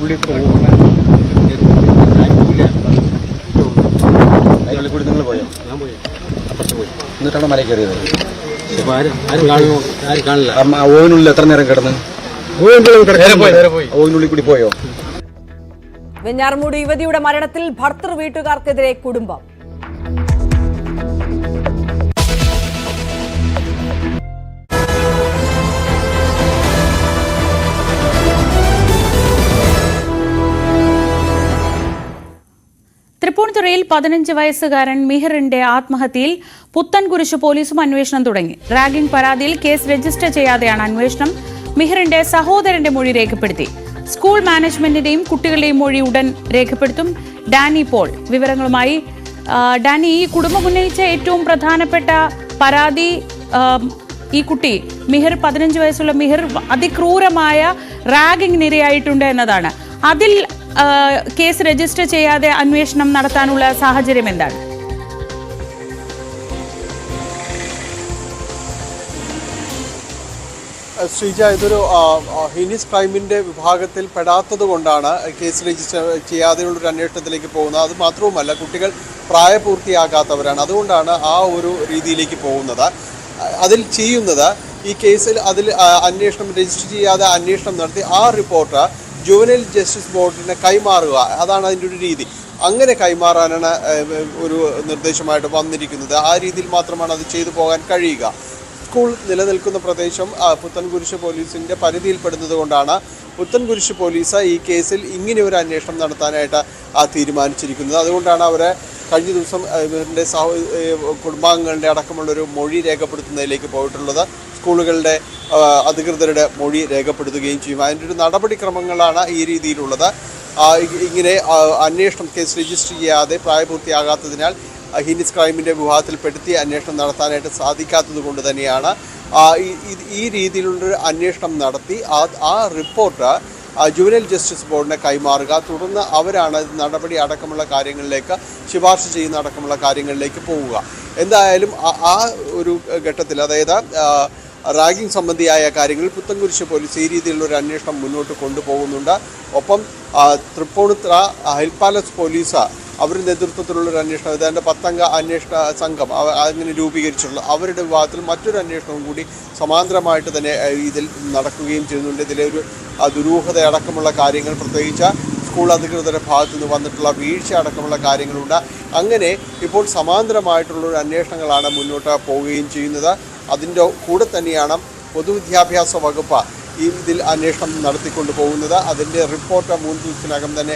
S4: ഉള്ളിൽ
S8: നിങ്ങൾ പോയോ? ഞാൻ പോയി, അപ്പുറത്ത് പോയി. എന്നിട്ടാണ് മല കയറിയത്. ഓവിനുള്ളിൽ എത്ര നേരം കിടന്ന്? ഓവിനുള്ളിൽ കൂടി പോയോ?
S6: വെഞ്ഞാറമൂട് യുവതിയുടെ മരണത്തിൽ ഭർത്തൃ വീട്ടുകാർക്കെതിരെ കുടുംബം.
S1: തൃപ്പൂണിത്തുറയിൽ 15 വയസ്സുകാരൻ മിഹിറിന്റെ ആത്മഹത്യയിൽ പുത്തൻകുരിശ് പോലീസും അന്വേഷണം തുടങ്ങി. റാഗിംഗ് പരാതിയിൽ കേസ് രജിസ്റ്റർ ചെയ്യാതെയാണ് അന്വേഷണം. മിഹിറിന്റെ സഹോദരന്റെ മൊഴി രേഖപ്പെടുത്തി. സ്കൂൾ മാനേജ്മെന്റിന്റെയും കുട്ടികളുടെയും മൊഴി ഉടൻ രേഖപ്പെടുത്തും. ഡാനി പോൾ വിവരങ്ങളുമായി. ഡാനി, ഈ കുടുംബം ഉന്നയിച്ച ഏറ്റവും പ്രധാനപ്പെട്ട പരാതി ഈ കുട്ടി മിഹിർ, 15 വയസ്സുള്ള മിഹിർ അതിക്രൂരമായ റാഗിംഗ് നിരയായിട്ടുണ്ട് എന്നതാണ്. അതിൽ കേസ് രജിസ്റ്റർ ചെയ്യാതെ അന്വേഷണം നടത്താനുള്ള സാഹചര്യം എന്താണ്?
S9: ശ്രീജ, ഇതൊരു ഹീനിയസ് ക്രൈമിൻ്റെ വിഭാഗത്തിൽ പെടാത്തത് കൊണ്ടാണ് കേസ് രജിസ്റ്റർ ചെയ്യാതെയുള്ളൊരു അന്വേഷണത്തിലേക്ക് പോകുന്നത്. അത് മാത്രവുമല്ല, കുട്ടികൾ പ്രായപൂർത്തിയാകാത്തവരാണ്. അതുകൊണ്ടാണ് ആ ഒരു രീതിയിലേക്ക് പോകുന്നത്. അതിൽ ചെയ്യുന്നത് ഈ കേസിൽ അന്വേഷണം രജിസ്റ്റർ ചെയ്യാതെ അന്വേഷണം നടത്തി ആ റിപ്പോർട്ട് ജുവനൈൽ ജസ്റ്റിസ് ബോർഡിന് കൈമാറുക. അതാണ് അതിൻ്റെ ഒരു രീതി. അങ്ങനെ കൈമാറാനാണ് ഒരു നിർദ്ദേശമായിട്ട് വന്നിരിക്കുന്നത്. ആ രീതിയിൽ മാത്രമാണ് അത് ചെയ്തു പോകാൻ കഴിയുക. സ്കൂൾ നിലനിൽക്കുന്ന പ്രദേശം പുത്തൻകുരിശ് പോലീസിൻ്റെ പരിധിയിൽപ്പെടുന്നത് കൊണ്ടാണ് പുത്തൻകുരിശ് പോലീസ് ഈ കേസിൽ ഇങ്ങനെ ഒരു അന്വേഷണം നടത്താനായിട്ട് തീരുമാനിച്ചിരിക്കുന്നത്. അതുകൊണ്ടാണ് അവരെ കഴിഞ്ഞ ദിവസം ഇവരുടെ കുടുംബാംഗങ്ങളുടെ അടക്കമുള്ളൊരു മൊഴി രേഖപ്പെടുത്തുന്നതിലേക്ക് പോയിട്ടുള്ളത്. സ്കൂളുകളുടെ അധികൃതരുടെ മൊഴി രേഖപ്പെടുത്തുകയും ചെയ്യും. അതിൻ്റെ ഒരു നടപടിക്രമങ്ങളാണ് ഈ രീതിയിലുള്ളത്. ഇങ്ങനെ അന്വേഷണം കേസ് രജിസ്റ്റർ ചെയ്യാതെ പ്രായപൂർത്തിയാകാത്തതിനാൽ ഹീനിയസ് ക്രൈമിൻ്റെ വിഭാഗത്തിൽപ്പെടുത്തി അന്വേഷണം നടത്താനായിട്ട് സാധിക്കാത്തത് കൊണ്ട് തന്നെയാണ് ഈ രീതിയിലുള്ളൊരു അന്വേഷണം നടത്തി ആ റിപ്പോർട്ട് ജുവനൈൽ ജസ്റ്റിസ് ബോർഡിനെ കൈമാറുക. തുടർന്ന് അവരാണ് നടപടി അടക്കമുള്ള കാര്യങ്ങളിലേക്ക് ശുപാർശ ചെയ്യുന്ന അടക്കമുള്ള കാര്യങ്ങളിലേക്ക് പോവുക. എന്തായാലും ആ ഒരു ഘട്ടത്തിൽ, അതായത് റാഗിംഗ് സംബന്ധിയായ കാര്യങ്ങളിൽ പുത്തൻകുരിശ് പോലീസ് ഈ രീതിയിലുള്ളൊരു അന്വേഷണം മുന്നോട്ട് കൊണ്ടുപോകുന്നുണ്ട്. ഒപ്പം തൃപ്പൂണിത്തുറ ഹിൽ പാലസ് പോലീസ് അവരുടെ നേതൃത്വത്തിലുള്ളൊരു അന്വേഷണം, ഏതാണ്ട് 10 അംഗ അന്വേഷണ സംഘം അങ്ങനെ രൂപീകരിച്ചിട്ടുള്ള അവരുടെ വിഭാഗത്തിൽ മറ്റൊരു അന്വേഷണവും കൂടി സമാന്തരമായിട്ട് തന്നെ ഇതിൽ നടക്കുകയും ചെയ്യുന്നുണ്ട്. ഇതിലെ ഒരു ദുരൂഹത അടക്കമുള്ള കാര്യങ്ങൾ, പ്രത്യേകിച്ച് സ്കൂൾ അധികൃതരുടെ ഭാഗത്തു നിന്ന് വന്നിട്ടുള്ള വീഴ്ച അടക്കമുള്ള കാര്യങ്ങളുണ്ട്. അങ്ങനെ ഇപ്പോൾ സമാന്തരമായിട്ടുള്ളൊരു അന്വേഷണങ്ങളാണ് മുന്നോട്ട് പോവുകയും ചെയ്യുന്നത്. അതിൻ്റെ കൂടെ തന്നെയാണ് പൊതുവിദ്യാഭ്യാസ വകുപ്പ് ഇതിൽ അന്വേഷണം നടത്തിക്കൊണ്ട് പോകുന്നത്. അതിൻ്റെ റിപ്പോർട്ട് 3 ദിവസത്തിനകം തന്നെ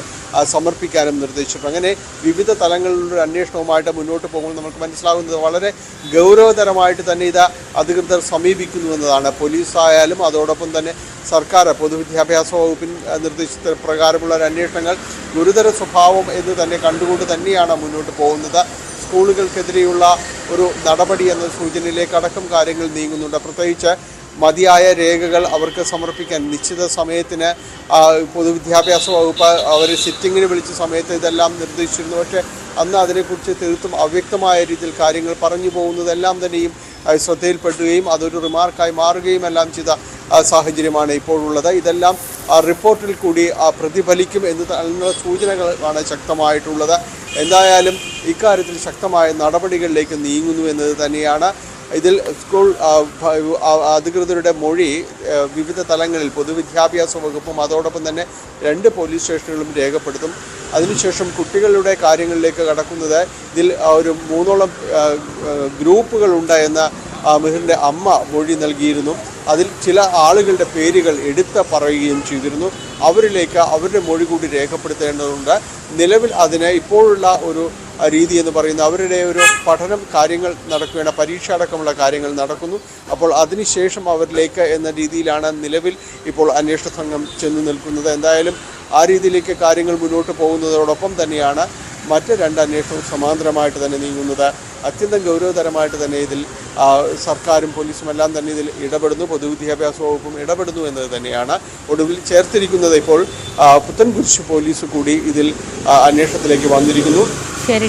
S9: സമർപ്പിക്കാനും നിർദ്ദേശിച്ചിട്ടുണ്ട്. അങ്ങനെ വിവിധ തലങ്ങളിലൊരു അന്വേഷണവുമായിട്ട് മുന്നോട്ട് പോകുമ്പോൾ നമുക്ക് മനസ്സിലാകുന്നത് വളരെ ഗൗരവതരമായിട്ട് തന്നെ ഇത് അധികൃതർ സമീപിക്കുന്നു എന്നതാണ്. പോലീസായാലും അതോടൊപ്പം തന്നെ സർക്കാർ പൊതുവിദ്യാഭ്യാസ വകുപ്പിൻ നിർദ്ദേശിച്ച പ്രകാരമുള്ള അന്വേഷണങ്ങൾ ഗുരുതര സ്വഭാവം എന്ന് തന്നെ കണ്ടുകൊണ്ട് തന്നെയാണ് മുന്നോട്ട് പോകുന്നത്. സ്കൂളുകൾക്കെതിരെയുള്ള ഒരു നടപടി എന്ന സൂചനയിലേക്ക് അടക്കം കാര്യങ്ങൾ നീങ്ങുന്നുണ്ട്. പ്രത്യേകിച്ച് മതിയായ രേഖകൾ അവർക്ക് സമർപ്പിക്കാൻ നിശ്ചിത സമയത്തിന് പൊതുവിദ്യാഭ്യാസ വകുപ്പ് അവർ സിറ്റിങ്ങിന് വിളിച്ച സമയത്ത് ഇതെല്ലാം നിർദ്ദേശിച്ചിരുന്നു. പക്ഷേ അന്ന് അതിനെക്കുറിച്ച് തീർത്തും അവ്യക്തമായ രീതിയിൽ കാര്യങ്ങൾ പറഞ്ഞു പോകുന്നതെല്ലാം തന്നെയും ശ്രദ്ധയിൽപ്പെടുകയും അതൊരു റിമാർക്കായി മാറുകയും എല്ലാം ചെയ്ത സാഹചര്യമാണ് ഇപ്പോഴുള്ളത്. ഇതെല്ലാം റിപ്പോർട്ടിൽ കൂടി പ്രതിഫലിക്കും എന്നുള്ള സൂചനകളാണ് ശക്തമായിട്ടുള്ളത്. എന്തായാലും ഇക്കാര്യത്തിൽ ശക്തമായ നടപടികളിലേക്ക് നീങ്ങുന്നു എന്നത് തന്നെയാണ്. ഇതിൽ സ്കൂൾ അധികൃതരുടെ മൊഴി വിവിധ തലങ്ങളിൽ പൊതുവിദ്യാഭ്യാസ വകുപ്പും അതോടൊപ്പം തന്നെ 2 പോലീസ് സ്റ്റേഷനുകളും രേഖപ്പെടുത്തും. അതിനുശേഷം കുട്ടികളുടെ കാര്യങ്ങളിലേക്ക് കടക്കുന്നത് ഇതിൽ ഒരു 3ഓളം ഗ്രൂപ്പുകളുണ്ട് എന്ന് മിഹിറിൻ്റെ അമ്മ മൊഴി നൽകിയിരുന്നു. അതിൽ ചില ആളുകളുടെ പേരുകൾ എടുത്ത് പറയുകയും ചെയ്തിരുന്നു. അവരിലേക്ക് അവരുടെ മൊഴി കൂടി രേഖപ്പെടുത്തേണ്ടതുണ്ട്. നിലവിൽ അതിന് ഇപ്പോഴുള്ള ഒരു രീതി എന്ന് പറയുന്നത് അവരുടെ ഒരു പഠനം കാര്യങ്ങൾ നടക്കുകയാണ്, പരീക്ഷ അടക്കമുള്ള കാര്യങ്ങൾ നടക്കുന്നു. അപ്പോൾ അതിനുശേഷം അവരിലേക്ക് എന്ന രീതിയിലാണ് നിലവിൽ ഇപ്പോൾ അന്വേഷണ സംഘം ചെന്ന് നിൽക്കുന്നത്. എന്തായാലും ആ രീതിയിലേക്ക് കാര്യങ്ങൾ മുന്നോട്ട് പോകുന്നതോടൊപ്പം തന്നെയാണ് മറ്റ് 2 അന്വേഷണവും സമാന്തരമായിട്ട് തന്നെ നീങ്ങുന്നത്. അത്യന്തം ഗൗരവതരമായിട്ട് തന്നെ ഇതിൽ സർക്കാരും പോലീസും എല്ലാം തന്നെ ഇതിൽ ഇടപെടുന്നു, പൊതുവിദ്യാഭ്യാസ വകുപ്പും ഇടപെടുന്നു എന്നത് തന്നെയാണ്. ഒടുവിൽ ചേർത്തിരിക്കുന്നത് ഇപ്പോൾ പുത്തൻകുരിശ് പോലീസ് കൂടി ഇതിൽ അന്വേഷണത്തിലേക്ക് വന്നിരിക്കുന്നു.
S1: ശരി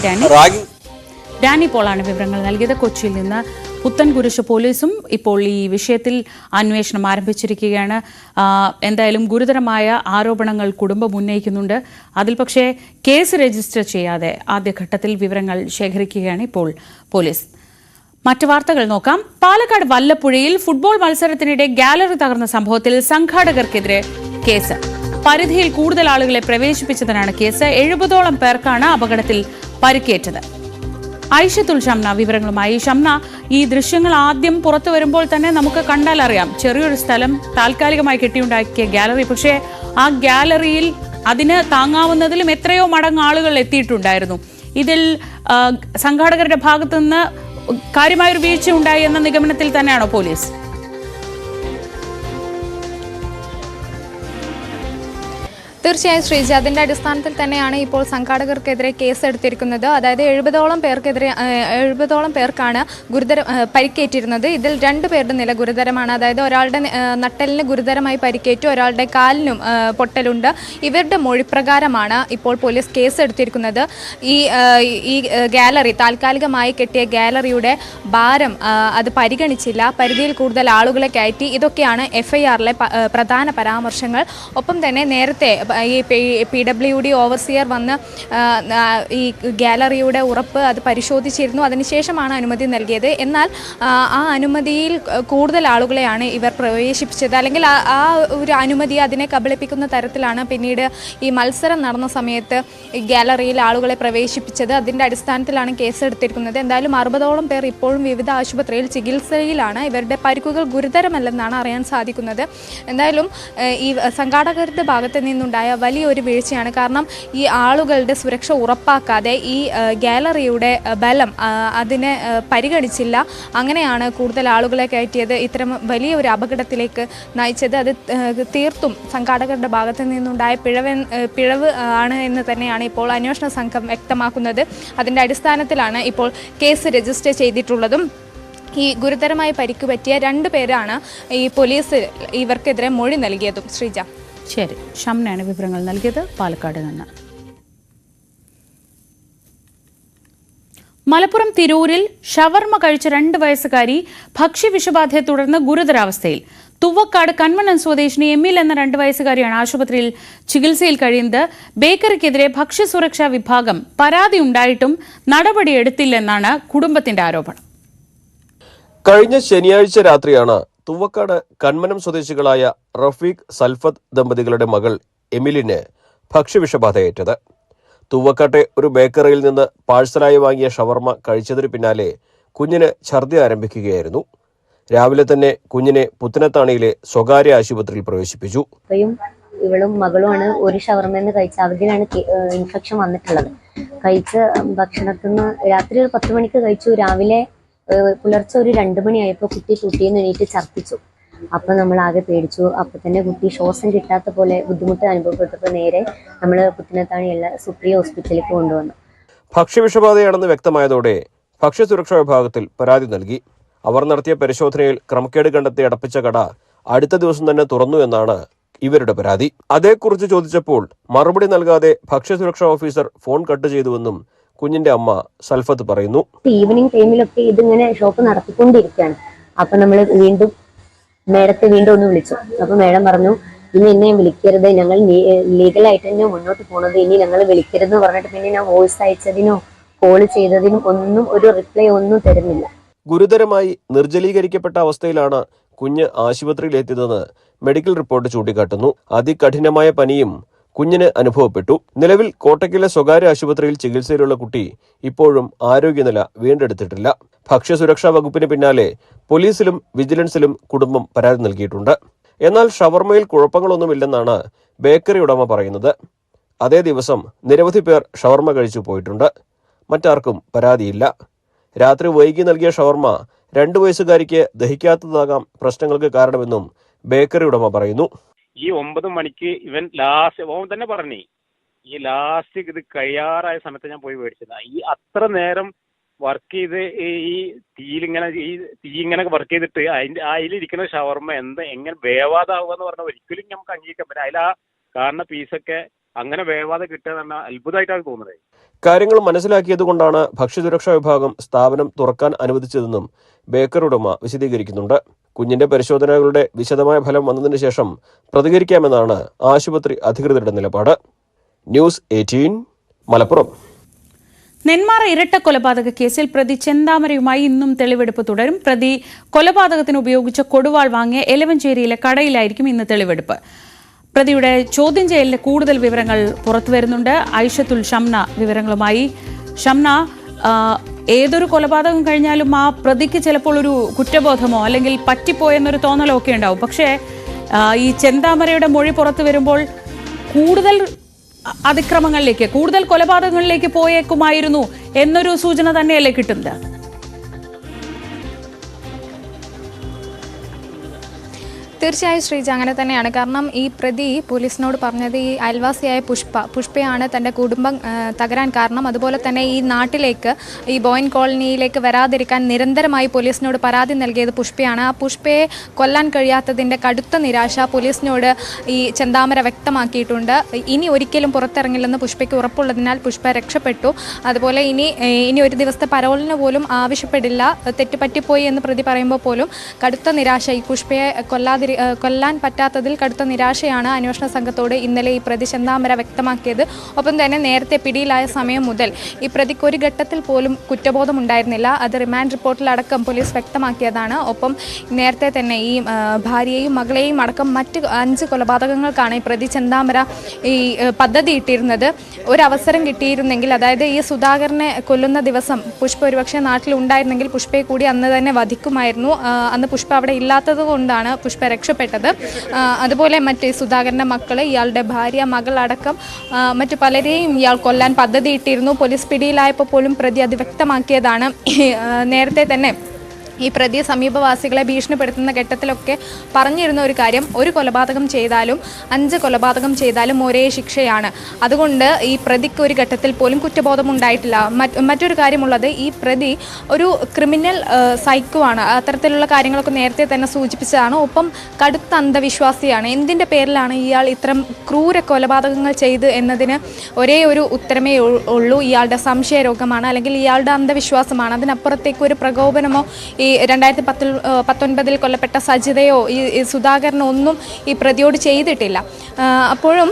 S1: ഡാനി പോളാണ് വിവരങ്ങൾ നൽകിയത്. കൊച്ചിയിൽ നിന്ന് പുത്തൻകുരിശ് പോലീസും ഇപ്പോൾ ഈ വിഷയത്തിൽ അന്വേഷണം ആരംഭിച്ചിരിക്കുകയാണ്. എന്തായാലും ഗുരുതരമായ ആരോപണങ്ങൾ കുടുംബം ഉന്നയിക്കുന്നുണ്ട്. അതിൽ പക്ഷേ കേസ് രജിസ്റ്റർ ചെയ്യാതെ ആദ്യഘട്ടത്തിൽ വിവരങ്ങൾ ശേഖരിക്കുകയാണ് ഇപ്പോൾ പോലീസ്. മറ്റു വാർത്തകൾ നോക്കാം. പാലക്കാട് വല്ലപ്പുഴയിൽ ഫുട്ബോൾ മത്സരത്തിനിടെ ഗാലറി തകർന്ന സംഭവത്തിൽ സംഘാടകർക്കെതിരെ കേസ്. പരിധിയിൽ കൂടുതൽ ആളുകളെ പ്രവേശിപ്പിച്ചതിനാണ് കേസ്. 70ഓളം പേർക്കാണ് അപകടത്തിൽ പരിക്കേറ്റത്. ഐഷത്തുൽ ഷംന വിവരങ്ങളുമായി. ഷംന, ഈ ദൃശ്യങ്ങൾ ആദ്യം പുറത്തു വരുമ്പോൾ തന്നെ നമുക്ക് കണ്ടാൽ അറിയാം, ചെറിയൊരു സ്ഥലം താൽക്കാലികമായി കെട്ടിയുണ്ടാക്കിയ ഗാലറി. പക്ഷേ ആ ഗാലറിയിൽ അതിന് താങ്ങാവുന്നതിലും എത്രയോ മടങ്ങ് ആളുകൾ എത്തിയിട്ടുണ്ടായിരുന്നു. ഇതിൽ സംഘാടകരുടെ ഭാഗത്തുനിന്ന് കാര്യമായൊരു വീഴ്ച ഉണ്ടായി എന്ന നിഗമനത്തിൽ തന്നെയാണോ പോലീസ്?
S10: തീർച്ചയായും ശ്രീജ, അതിന്റെ അടിസ്ഥാനത്തിൽ തന്നെയാണ് ഇപ്പോൾ സംഘാടകർക്കെതിരെ കേസ് എടുത്തിരിക്കുന്നത്. അതായത് 70ഓളം പേർക്കാണ് പരിക്കേറ്റിരുന്നത്. ഇതിൽ 2 പേരുടെ നില ഗുരുതരമാണ്. അതായത് ഒരാളുടെ നട്ടലിന് ഗുരുതരമായി പരിക്കേറ്റു, ഒരാളുടെ കാലിനും പൊട്ടലുണ്ട്. ഇവരുടെ മൊഴിപ്രകാരമാണ് ഇപ്പോൾ പോലീസ് കേസ് എടുത്തിരിക്കുന്നത്. ഈ ഗാലറി, താൽക്കാലികമായി കെട്ടിയ ഗാലറിയുടെ ഭാരം അത് പരിഗണിച്ചില്ല, പരിധിയിൽ കൂടുതൽ ആളുകളെ കയറ്റി. ഇതൊക്കെയാണ് FIR-ലെ പ്രധാന പരാമർശങ്ങൾ. ഒപ്പം തന്നെ നേരത്തെ ഈ PWD ഓവർസിയർ വന്ന് ഈ ഗാലറിയുടെ ഉറപ്പ് അത് പരിശോധിച്ചിരുന്നു. അതിനുശേഷമാണ് അനുമതി നൽകിയത്. എന്നാൽ ആ അനുമതിയിൽ കൂടുതൽ ആളുകളെയാണ് ഇവർ പ്രവേശിപ്പിച്ചത്. അല്ലെങ്കിൽ ആ ഒരു അനുമതി അതിനെ കബളിപ്പിക്കുന്ന തരത്തിലാണ് പിന്നീട് ഈ മത്സരം നടന്ന സമയത്ത് ഗാലറിയിൽ ആളുകളെ പ്രവേശിപ്പിച്ചത്. അതിൻ്റെ അടിസ്ഥാനത്തിലാണ് കേസ് എടുത്തിരിക്കുന്നത്. എന്തായാലും 60ഓളം പേർ ഇപ്പോഴും വിവിധ ആശുപത്രിയിൽ ചികിത്സയിലാണ്. ഇവരുടെ പരിക്കുകൾ ഗുരുതരമല്ലെന്നാണ് അറിയാൻ സാധിക്കുന്നത്. എന്തായാലും ഈ സംഘാടകരുടെ ഭാഗത്ത് നിന്നുണ്ടായ വലിയൊരു വീഴ്ചയാണ്. കാരണം ഈ ആളുകളുടെ സുരക്ഷ ഉറപ്പാക്കാതെ ഈ ഗാലറിയുടെ ബലം അതിനെ പരിഗണിച്ചില്ല. അങ്ങനെയാണ് കൂടുതൽ ആളുകളെ കയറ്റിയത്. ഇത്തരം വലിയൊരു അപകടത്തിലേക്ക് നയിച്ചത്. അത് തീർത്തും സംഘാടകരുടെ ഭാഗത്ത് നിന്നുണ്ടായ പിഴവ് ആണ് എന്ന് തന്നെയാണ് ഇപ്പോൾ അന്വേഷണ സംഘം വ്യക്തമാക്കുന്നത്. അതിൻ്റെ അടിസ്ഥാനത്തിലാണ് ഇപ്പോൾ കേസ് രജിസ്റ്റർ ചെയ്തിട്ടുള്ളതും. ഈ ഗുരുതരമായി പരിക്ക് പറ്റിയ 2 പേരാണ് ഈ പോലീസ് ഇവർക്കെതിരെ മൊഴി നൽകിയതും. ശ്രീജ.
S1: ശരി, ഷംനയാണ് വിവരങ്ങൾ നൽകിയത് പാലക്കാട് നിന്ന്. മലപ്പുറം തിരൂരിൽ ഷവർമ കഴിച്ച 2 വയസ്സുകാരി ഭക്ഷ്യവിഷബാധയെ തുടർന്ന് ഗുരുതരാവസ്ഥയിൽ. തുവക്കാട് കന്മനം സ്വദേശിനി എമിൽ എന്ന 2 വയസ്സുകാരിയാണ് ആശുപത്രിയിൽ ചികിത്സയിൽ കഴിയുന്നത്. ബേക്കറിക്കെതിരെ ഭക്ഷ്യസുരക്ഷാ വിഭാഗം പരാതി ഉണ്ടായിട്ടും നടപടിയെടുത്തില്ലെന്നാണ് കുടുംബത്തിന്റെ ആരോപണം.
S8: കഴിഞ്ഞ ശനിയാഴ്ച രാത്രിയാണ് തുവക്കാട് കന്മനം സ്വദേശികളായ റഫീഖ് സൽഫത്ത് ദമ്പതികളുടെ മകൾ എമിലിന് ഭക്ഷ്യവിഷബാധയേറ്റത്. തുവക്കാട്ടെ ഒരു ബേക്കറിയിൽ നിന്ന് പാഴ്സലായി വാങ്ങിയ ഷവർമ കഴിച്ചതിന് പിന്നാലെ കുഞ്ഞിന് ഛർദി ആരംഭിക്കുകയായിരുന്നു. രാവിലെ തന്നെ കുഞ്ഞിനെ പുത്തനത്താണിയിലെ സ്വകാര്യ ആശുപത്രിയിൽ പ്രവേശിപ്പിച്ചു.
S11: ഇവളും മകളുമാണ് ഒരു ഷവർമന്ന് കഴിച്ച അവധിയിലാണ് ഇൻഫെക്ഷൻ വന്നിട്ടുള്ളത്. കഴിച്ച ഭക്ഷണത്തിൽ നിന്ന് രാത്രി ഒരു 10 മണിക്ക് കഴിച്ചു. രാവിലെ പുലർച്ചെ ഒരു 2 മണിയായപ്പോൾ കുട്ടി കുട്ടിയിൽ എണീറ്റ് ഛർദ്ദിച്ചു. അപ്പം നമ്മൾ ആകെ പേടിച്ചു. അപ്പം തന്നെ കുട്ടി ശ്വാസം കിട്ടാത്ത പോലെ ബുദ്ധിമുട്ട് അനുഭവപ്പെട്ടപ്പോൾ നേരെ നമ്മൾ പുത്തനത്താണിയുള്ള സുപ്രിയ ഹോസ്പിറ്റലിലേക്ക് കൊണ്ടുവന്നു.
S8: ഭക്ഷ്യവിഷബാധയാണെന്ന് വ്യക്തമായതോടെ ഭക്ഷ്യസുരക്ഷാ വിഭാഗത്തിൽ പരാതി നൽകി. അവർ നടത്തിയ പരിശോധനയിൽ ക്രമക്കേട് കണ്ടെത്തി അടപ്പിച്ച കട അടുത്ത ദിവസം തന്നെ തുറന്നു എന്നാണ് ഇവരുടെ പരാതി. അതേക്കുറിച്ച് ചോദിച്ചപ്പോൾ മറുപടി നൽകാതെ ഭക്ഷ്യസുരക്ഷാ ഓഫീസർ ഫോൺ കട്ട് ചെയ്തുവെന്നും കുഞ്ഞിന്റെ അമ്മ സൽഫത്ത് പറയുന്നു.
S11: ഈവനിങ് ടൈമിലൊക്കെ ഇതിങ്ങനെ ഷോപ്പ് നടത്തിക്കൊണ്ടിരിക്കുകയാണ്. അപ്പൊ നമ്മൾ മേഡത്തെ വീണ്ടും ഒന്ന് വിളിച്ചു. അപ്പൊ മേഡം പറഞ്ഞു, ഇനി എന്നെ വിളിക്കരുത്, ഞങ്ങൾ ലീഗലായിട്ട് തന്നെ മുന്നോട്ട് പോണത്, ഇനി ഞങ്ങൾ വിളിക്കരുതെന്ന് പറഞ്ഞിട്ട് പിന്നെ ഞാൻ വോയിസ് അയച്ചതിനോ കോൾ ചെയ്തതിനും ഒന്നും ഒരു റിപ്ലൈ ഒന്നും തരുന്നില്ല.
S8: ഗുരുതരമായി നിർജ്ജലീകരിക്കപ്പെട്ട അവസ്ഥയിലാണ് കുഞ്ഞ് ആശുപത്രിയിലെത്തിയതെന്ന് മെഡിക്കൽ റിപ്പോർട്ട് ചൂണ്ടിക്കാട്ടുന്നു. അതികഠിനമായ പനിയും കുഞ്ഞിന് അനുഭവപ്പെട്ടു. നിലവിൽ കോട്ടയ്ക്കലെ സ്വകാര്യ ആശുപത്രിയിൽ ചികിത്സയിലുള്ള കുട്ടി ഇപ്പോഴും ആരോഗ്യനില വീണ്ടെടുത്തിട്ടില്ല. ഭക്ഷ്യസുരക്ഷാ വകുപ്പിന് പിന്നാലെ പോലീസിലും വിജിലൻസിലും കുടുംബം പരാതി നൽകിയിട്ടുണ്ട്. എന്നാൽ ഷവർമയിൽ കുഴപ്പങ്ങളൊന്നുമില്ലെന്നാണ് ബേക്കറി ഉടമ പറയുന്നത്. അതേ ദിവസം നിരവധി പേർ ഷവർമ കഴിച്ചു പോയിട്ടുണ്ട്. മറ്റാർക്കും പരാതിയില്ല. രാത്രി വൈകി നൽകിയ ഷവർമ 2 വയസ്സുകാരിക്ക് ദഹിക്കാത്തതാകാം പ്രശ്നങ്ങൾക്ക് കാരണമെന്നും ബേക്കറി ഉടമ പറയുന്നു.
S12: ഈ 9 മണിക്ക് ഇവൻ ലാസ്റ്റ് ഓൻ തന്നെ പറഞ്ഞു, ഈ ലാസ്റ്റ് ഇത് കഴിയാറായ സമയത്ത് ഞാൻ പോയി മേടിച്ചത്. ഈ അത്ര നേരം വർക്ക് ചെയ്ത് ഈ തീ ഇങ്ങനെ വർക്ക് ചെയ്തിട്ട് അതിലിരിക്കുന്ന ഷവർമ എങ്ങനെ വേവാതാവുക എന്ന് പറഞ്ഞാൽ ഒരിക്കലും നമുക്ക് അംഗീകരിക്കാൻ പറ്റില്ല. അതിൽ ആ കാണുന്ന പീസൊക്കെ അങ്ങനെ വേവാതെ കിട്ടുക എന്ന് പറഞ്ഞാൽ അത്ഭുതമായിട്ടാണ് തോന്നുന്നത്.
S8: കാര്യങ്ങൾ മനസ്സിലാക്കിയതുകൊണ്ടാണ് ഭക്ഷ്യസുരക്ഷാ വിഭാഗം സ്ഥാപനം തുറക്കാൻ അനുവദിച്ചതെന്നും ബേക്കറി ഉടമ വിശദീകരിക്കുന്നുണ്ട്. കുഞ്ഞിന്റെ പരിശോധനകളുടെ വിശദമായ ഫലം വന്നതിന് ശേഷം പ്രതികരിക്കാമെന്നാണ് ആശുപത്രി അധികൃതരുടെ നിലപാട്. ന്യൂസ് 18 മലപ്പുറം.
S1: നെന്മാറ ഇരട്ട കൊലപാതക കേസിൽ പ്രതി ചെന്താമരയുമായി ഇന്നും തെളിവെടുപ്പ് തുടരും. പ്രതി കൊലപാതകത്തിന് ഉപയോഗിച്ച കൊടുവാൾ വാങ്ങിയ എലവഞ്ചേരിയിലെ കടയിലായിരിക്കും ഇന്ന് തെളിവെടുപ്പ്. പ്രതിയുടെ ചോദ്യം ചെയ്യലിലെ കൂടുതൽ വിവരങ്ങൾ പുറത്തുവരുന്നുണ്ട്. ഐഷത്തുൽ ഷംന വിവരങ്ങളുമായി. ഷംന, ഏതൊരു കൊലപാതകം കഴിഞ്ഞാലും ആ പ്രതിക്ക് ചിലപ്പോൾ ഒരു കുറ്റബോധമോ അല്ലെങ്കിൽ പറ്റിപ്പോയെന്നൊരു തോന്നലോ ഒക്കെ ഉണ്ടാവും. പക്ഷേ ഈ ചെന്താമരയുടെ മൊഴി പുറത്തു വരുമ്പോൾ കൂടുതൽ അതിക്രമങ്ങളിലേക്ക്, കൂടുതൽ കൊലപാതകങ്ങളിലേക്ക് പോയേക്കുമായിരുന്നു എന്നൊരു സൂചന തന്നെയല്ലേ കിട്ടുന്നത്?
S10: തീർച്ചയായും ശ്രീജ, അങ്ങനെ തന്നെയാണ്. കാരണം ഈ പ്രതി പോലീസിനോട് പറഞ്ഞത് ഈ അയൽവാസിയായ പുഷ്പയാണ് തൻ്റെ കുടുംബം തകരാൻ കാരണം. അതുപോലെ തന്നെ ഈ നാട്ടിലേക്ക്, ഈ ബോയിൻ കോളനിയിലേക്ക് വരാതിരിക്കാൻ നിരന്തരമായി പോലീസിനോട് പരാതി നൽകിയത് പുഷ്പയാണ്. ആ പുഷ്പയെ കൊല്ലാൻ കഴിയാത്തതിൻ്റെ കടുത്ത നിരാശ പോലീസിനോട് ഈ ചെന്താമര വ്യക്തമാക്കിയിട്ടുണ്ട്. ഇനി ഒരിക്കലും പുറത്തിറങ്ങില്ലെന്ന് പുഷ്പയ്ക്ക് ഉറപ്പുള്ളതിനാൽ പുഷ്പ രക്ഷപ്പെട്ടു. അതുപോലെ ഇനി ഒരു ദിവസത്തെ പരോളിന് പോലും ആവശ്യപ്പെടില്ല, തെറ്റുപറ്റിപ്പോയി എന്ന് പ്രതി പറയുമ്പോൾ പോലും കടുത്ത നിരാശ. ഈ പുഷ്പയെ കൊല്ലാൻ പറ്റാത്തതിൽ കടുത്ത നിരാശയാണ് അന്വേഷണ സംഘത്തോട് ഇന്നലെ ഈ പ്രതി ചെന്താമര വ്യക്തമാക്കിയത്. ഒപ്പം തന്നെ നേരത്തെ പിടിയിലായ സമയം മുതൽ ഈ പ്രതിക്ക് ഒരു ഘട്ടത്തിൽ പോലും കുറ്റബോധം ഉണ്ടായിരുന്നില്ല. അത് റിമാൻഡ് റിപ്പോർട്ടിലടക്കം പോലീസ് വ്യക്തമാക്കിയതാണ്. ഒപ്പം നേരത്തെ തന്നെ ഈ ഭാര്യയെയും മകളെയും അടക്കം മറ്റ് 5 കൊലപാതകങ്ങൾക്കാണ് ഈ പ്രതി ചെന്താമര ഈ പദ്ധതി ഇട്ടിരുന്നത്. ഒരവസരം കിട്ടിയിരുന്നെങ്കിൽ, അതായത് ഈ സുധാകരനെ കൊല്ലുന്ന ദിവസം പുഷ്പ ഒരുപക്ഷെ നാട്ടിലുണ്ടായിരുന്നെങ്കിൽ പുഷ്പയെ കൂടി അന്ന് തന്നെ വധിക്കുമായിരുന്നു. അന്ന് പുഷ്പ അവിടെ ഇല്ലാത്തത് കൊണ്ടാണ് പുഷ്പ രക്ഷപ്പെട്ടത്. അതുപോലെ മറ്റ് സുധാകരന്റെ മക്കള്, ഇയാളുടെ ഭാര്യ, മകളടക്കം മറ്റു പലരെയും ഇയാൾ കൊല്ലാൻ പദ്ധതിയിട്ടിരുന്നു. പോലീസ് പിടിയിലായപ്പോൾ പോലും പ്രതി അത് വ്യക്തമാക്കിയതാണ്. നേരത്തെ തന്നെ ഈ പ്രതി സമീപവാസികളെ ഭീഷണിപ്പെടുത്തുന്ന ഘട്ടത്തിലൊക്കെ പറഞ്ഞിരുന്ന ഒരു കാര്യം, ഒരു കൊലപാതകം ചെയ്താലും 5 കൊലപാതകം ചെയ്താലും ഒരേ ശിക്ഷയാണ്. അതുകൊണ്ട് ഈ പ്രതിക്ക് ഒരു ഘട്ടത്തിൽ പോലും കുറ്റബോധം ഉണ്ടായിട്ടില്ല. മറ്റൊരു കാര്യമുള്ളത്, ഈ പ്രതി ഒരു ക്രിമിനൽ സൈക്കോ ആണ്. അത്തരത്തിലുള്ള കാര്യങ്ങളൊക്കെ നേരത്തെ തന്നെ സൂചിപ്പിച്ചതാണ്. ഒപ്പം കടുത്ത അന്ധവിശ്വാസിയാണ്. എന്തിൻ്റെ പേരിലാണ് ഇയാൾ ഇത്തരം ക്രൂര കൊലപാതകങ്ങൾ ചെയ്ത് എന്നതിന് ഒരേ ഒരു ഉത്തരമേ ഉള്ളൂ, ഇയാളുടെ സംശയരോഗമാണ്, അല്ലെങ്കിൽ ഇയാളുടെ അന്ധവിശ്വാസമാണ്. അതിനപ്പുറത്തേക്ക് ഒരു പ്രകോപനമോ ഈ 2019 കൊല്ലപ്പെട്ട സജിതയോ ഈ സുധാകരനോ ഒന്നും ഈ പ്രതിയോട് ചെയ്തിട്ടില്ല. അപ്പോഴും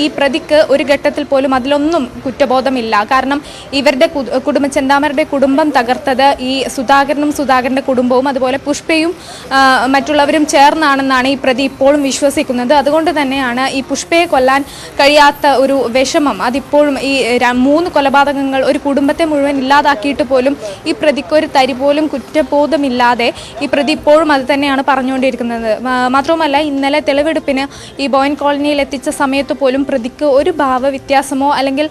S10: ഈ പ്രതിക്ക് ഒരു ഘട്ടത്തിൽ പോലും അതിലൊന്നും കുറ്റബോധമില്ല. കാരണം ഇവരുടെ കുടുംബം, ചെന്താമരയുടെ കുടുംബം തകർത്തത് ഈ സുധാകരനും സുധാകരൻ്റെ കുടുംബവും അതുപോലെ പുഷ്പയും മറ്റുള്ളവരും ചേർന്നാണെന്നാണ് ഈ പ്രതി ഇപ്പോഴും വിശ്വസിക്കുന്നത്. അതുകൊണ്ട് തന്നെയാണ് ഈ പുഷ്പയെ കൊല്ലാൻ കഴിയാത്ത ഒരു വിഷമം അതിപ്പോഴും ഈ 3 കൊലപാതകങ്ങൾ ഒരു കുടുംബത്തെ മുഴുവൻ ഇല്ലാതാക്കിയിട്ട് പോലും ഈ പ്രതിക്ക് ഒരു തരി പോലും കുറ്റബോധമില്ലാതെ ഈ പ്രതി ഇപ്പോഴും അത് തന്നെയാണ് പറഞ്ഞുകൊണ്ടിരിക്കുന്നത്. മാത്രവുമല്ല, ഇന്നലെ തെളിവെടുപ്പിന് ഈ ബോയിൻ കോളനിയിൽ എത്തിച്ച സമയത്ത് പോലും പ്രതിക്ക് ഒരു ഭാവവ്യത്യാസമോ അല്ലെങ്കിൽ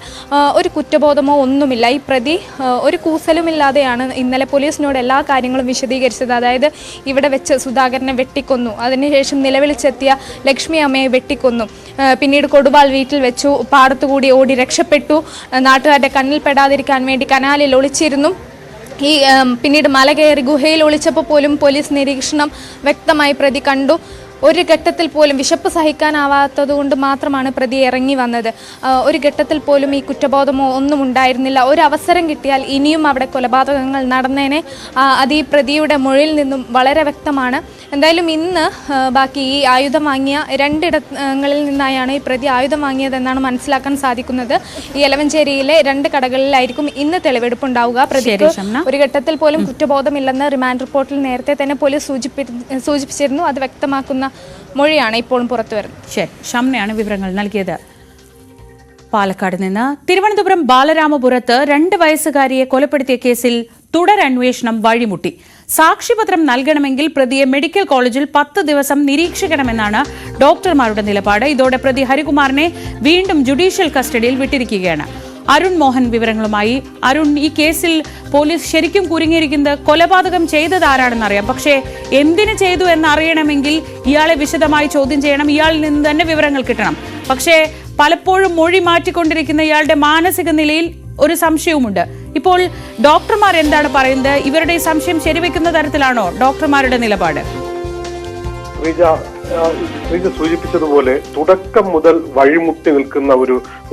S10: ഒരു കുറ്റബോധമോ ഒന്നുമില്ല. ഈ പ്രതി ഒരു കൂസലുമില്ലാതെയാണ് ഇന്നലെ പോലീസിനോട് എല്ലാ കാര്യങ്ങളും വിശദീകരിച്ചത്. അതായത് ഇവിടെ വെച്ച് സുധാകരനെ വെട്ടിക്കൊന്നു, അതിനുശേഷം നിലവിളിച്ചെത്തിയ ലക്ഷ്മി അമ്മയെ വെട്ടിക്കൊന്നു, പിന്നീട് കൊടുവാൾ വീട്ടിൽ വെച്ചു, പാടത്തുകൂടി ഓടി രക്ഷപ്പെട്ടു, നാട്ടുകാരുടെ കണ്ണിൽ പെടാതിരിക്കാൻ വേണ്ടി കനാലിൽ ഒളിച്ചിരുന്നു, ഈ പിന്നീട് മല കയറി ഗുഹയിൽ ഒളിച്ചപ്പോൾ പോലും പോലീസ് നിരീക്ഷണം വ്യക്തമായി പ്രതി കണ്ടു. ഒരു ഘട്ടത്തിൽ പോലും വിശപ്പ് സഹിക്കാനാവാത്തത് കൊണ്ട് മാത്രമാണ് പ്രതി ഇറങ്ങി വന്നത്. ഒരു ഘട്ടത്തിൽ പോലും ഈ കുറ്റബോധമോ ഒന്നും ഉണ്ടായിരുന്നില്ല. ഒരു അവസരം കിട്ടിയാൽ ഇനിയും അവിടെ കൊലപാതകങ്ങൾ നടന്നേനെ. അത് ഈ പ്രതിയുടെ മൊഴിയിൽ നിന്നും വളരെ വ്യക്തമാണ്. എന്തായാലും ഇന്ന് ബാക്കി ഈ ആയുധം വാങ്ങിയ 2 ഇടങ്ങളിൽ നിന്നായാണ് ഈ പ്രതി ആയുധം വാങ്ങിയതെന്നാണ് മനസ്സിലാക്കാൻ സാധിക്കുന്നത്. ഈ എലവഞ്ചേരിയിലെ 2 കടകളിലായിരിക്കും ഇന്ന് തെളിവെടുപ്പുണ്ടാവുക. പ്രതിക്ക് ഒരു ഘട്ടത്തിൽ പോലും കുറ്റബോധമില്ലെന്ന് റിമാൻഡ് റിപ്പോർട്ടിൽ നേരത്തെ തന്നെ പോലീസ് സൂചിപ്പിച്ചിരുന്നു. അത് വ്യക്തമാക്കുന്ന മൊഴിയാണ് ഇപ്പോഴും പുറത്തു വരുന്നത്.
S1: ശരി, ഷംനയാണ് വിവരങ്ങൾ നൽകിയത്. പാലക്കാട് നിന്ന് തിരുവനന്തപുരം ബാലരാമപുരത്ത് 2 വയസ്സുകാരിയെ കൊലപ്പെടുത്തിയ കേസിൽ തുടരന്വേഷണം വഴിമുട്ടി. സാക്ഷ്യപത്രം നൽകണമെങ്കിൽ പ്രതിയെ മെഡിക്കൽ കോളേജിൽ 10 ദിവസം നിരീക്ഷിക്കണമെന്നാണ് ഡോക്ടർമാരുടെ നിലപാട്. ഇതോടെ പ്രതി ഹരികുമാറിനെ വീണ്ടും ജുഡീഷ്യൽ കസ്റ്റഡിയിൽ വിട്ടിരിക്കുകയാണ്. അരുൺ മോഹൻ വിവരങ്ങളുമായി. അരുൺ, ഈ കേസിൽ പോലീസ് ശരിക്കും കുരുങ്ങിയിരിക്കുന്നത് കൊലപാതകം ചെയ്തത് ആരാണെന്നറിയാം, പക്ഷേ എന്തിനു ചെയ്തു എന്നറിയണമെങ്കിൽ ഇയാളെ വിശദമായി ചോദ്യം ചെയ്യണം, ഇയാളിൽ നിന്ന് തന്നെ വിവരങ്ങൾ കിട്ടണം. പക്ഷേ പലപ്പോഴും മൊഴി മാറ്റിക്കൊണ്ടിരിക്കുന്ന ഇയാളുടെ മാനസിക നിലയിൽ ഒരു സംശയവുമുണ്ട്. ഇപ്പോൾ ഡോക്ടർമാർ എന്താണ് പറയുന്നത്? ഇവരുടെ ഈ സംശയം ശരിവെക്കുന്ന തരത്തിലാണോ ഡോക്ടർമാരുടെ നിലപാട്?
S13: ശ്രീജ സൂചിപ്പിച്ചതുപോലെ തുടക്കം മുതൽ വഴിമുട്ടി നിൽക്കുന്ന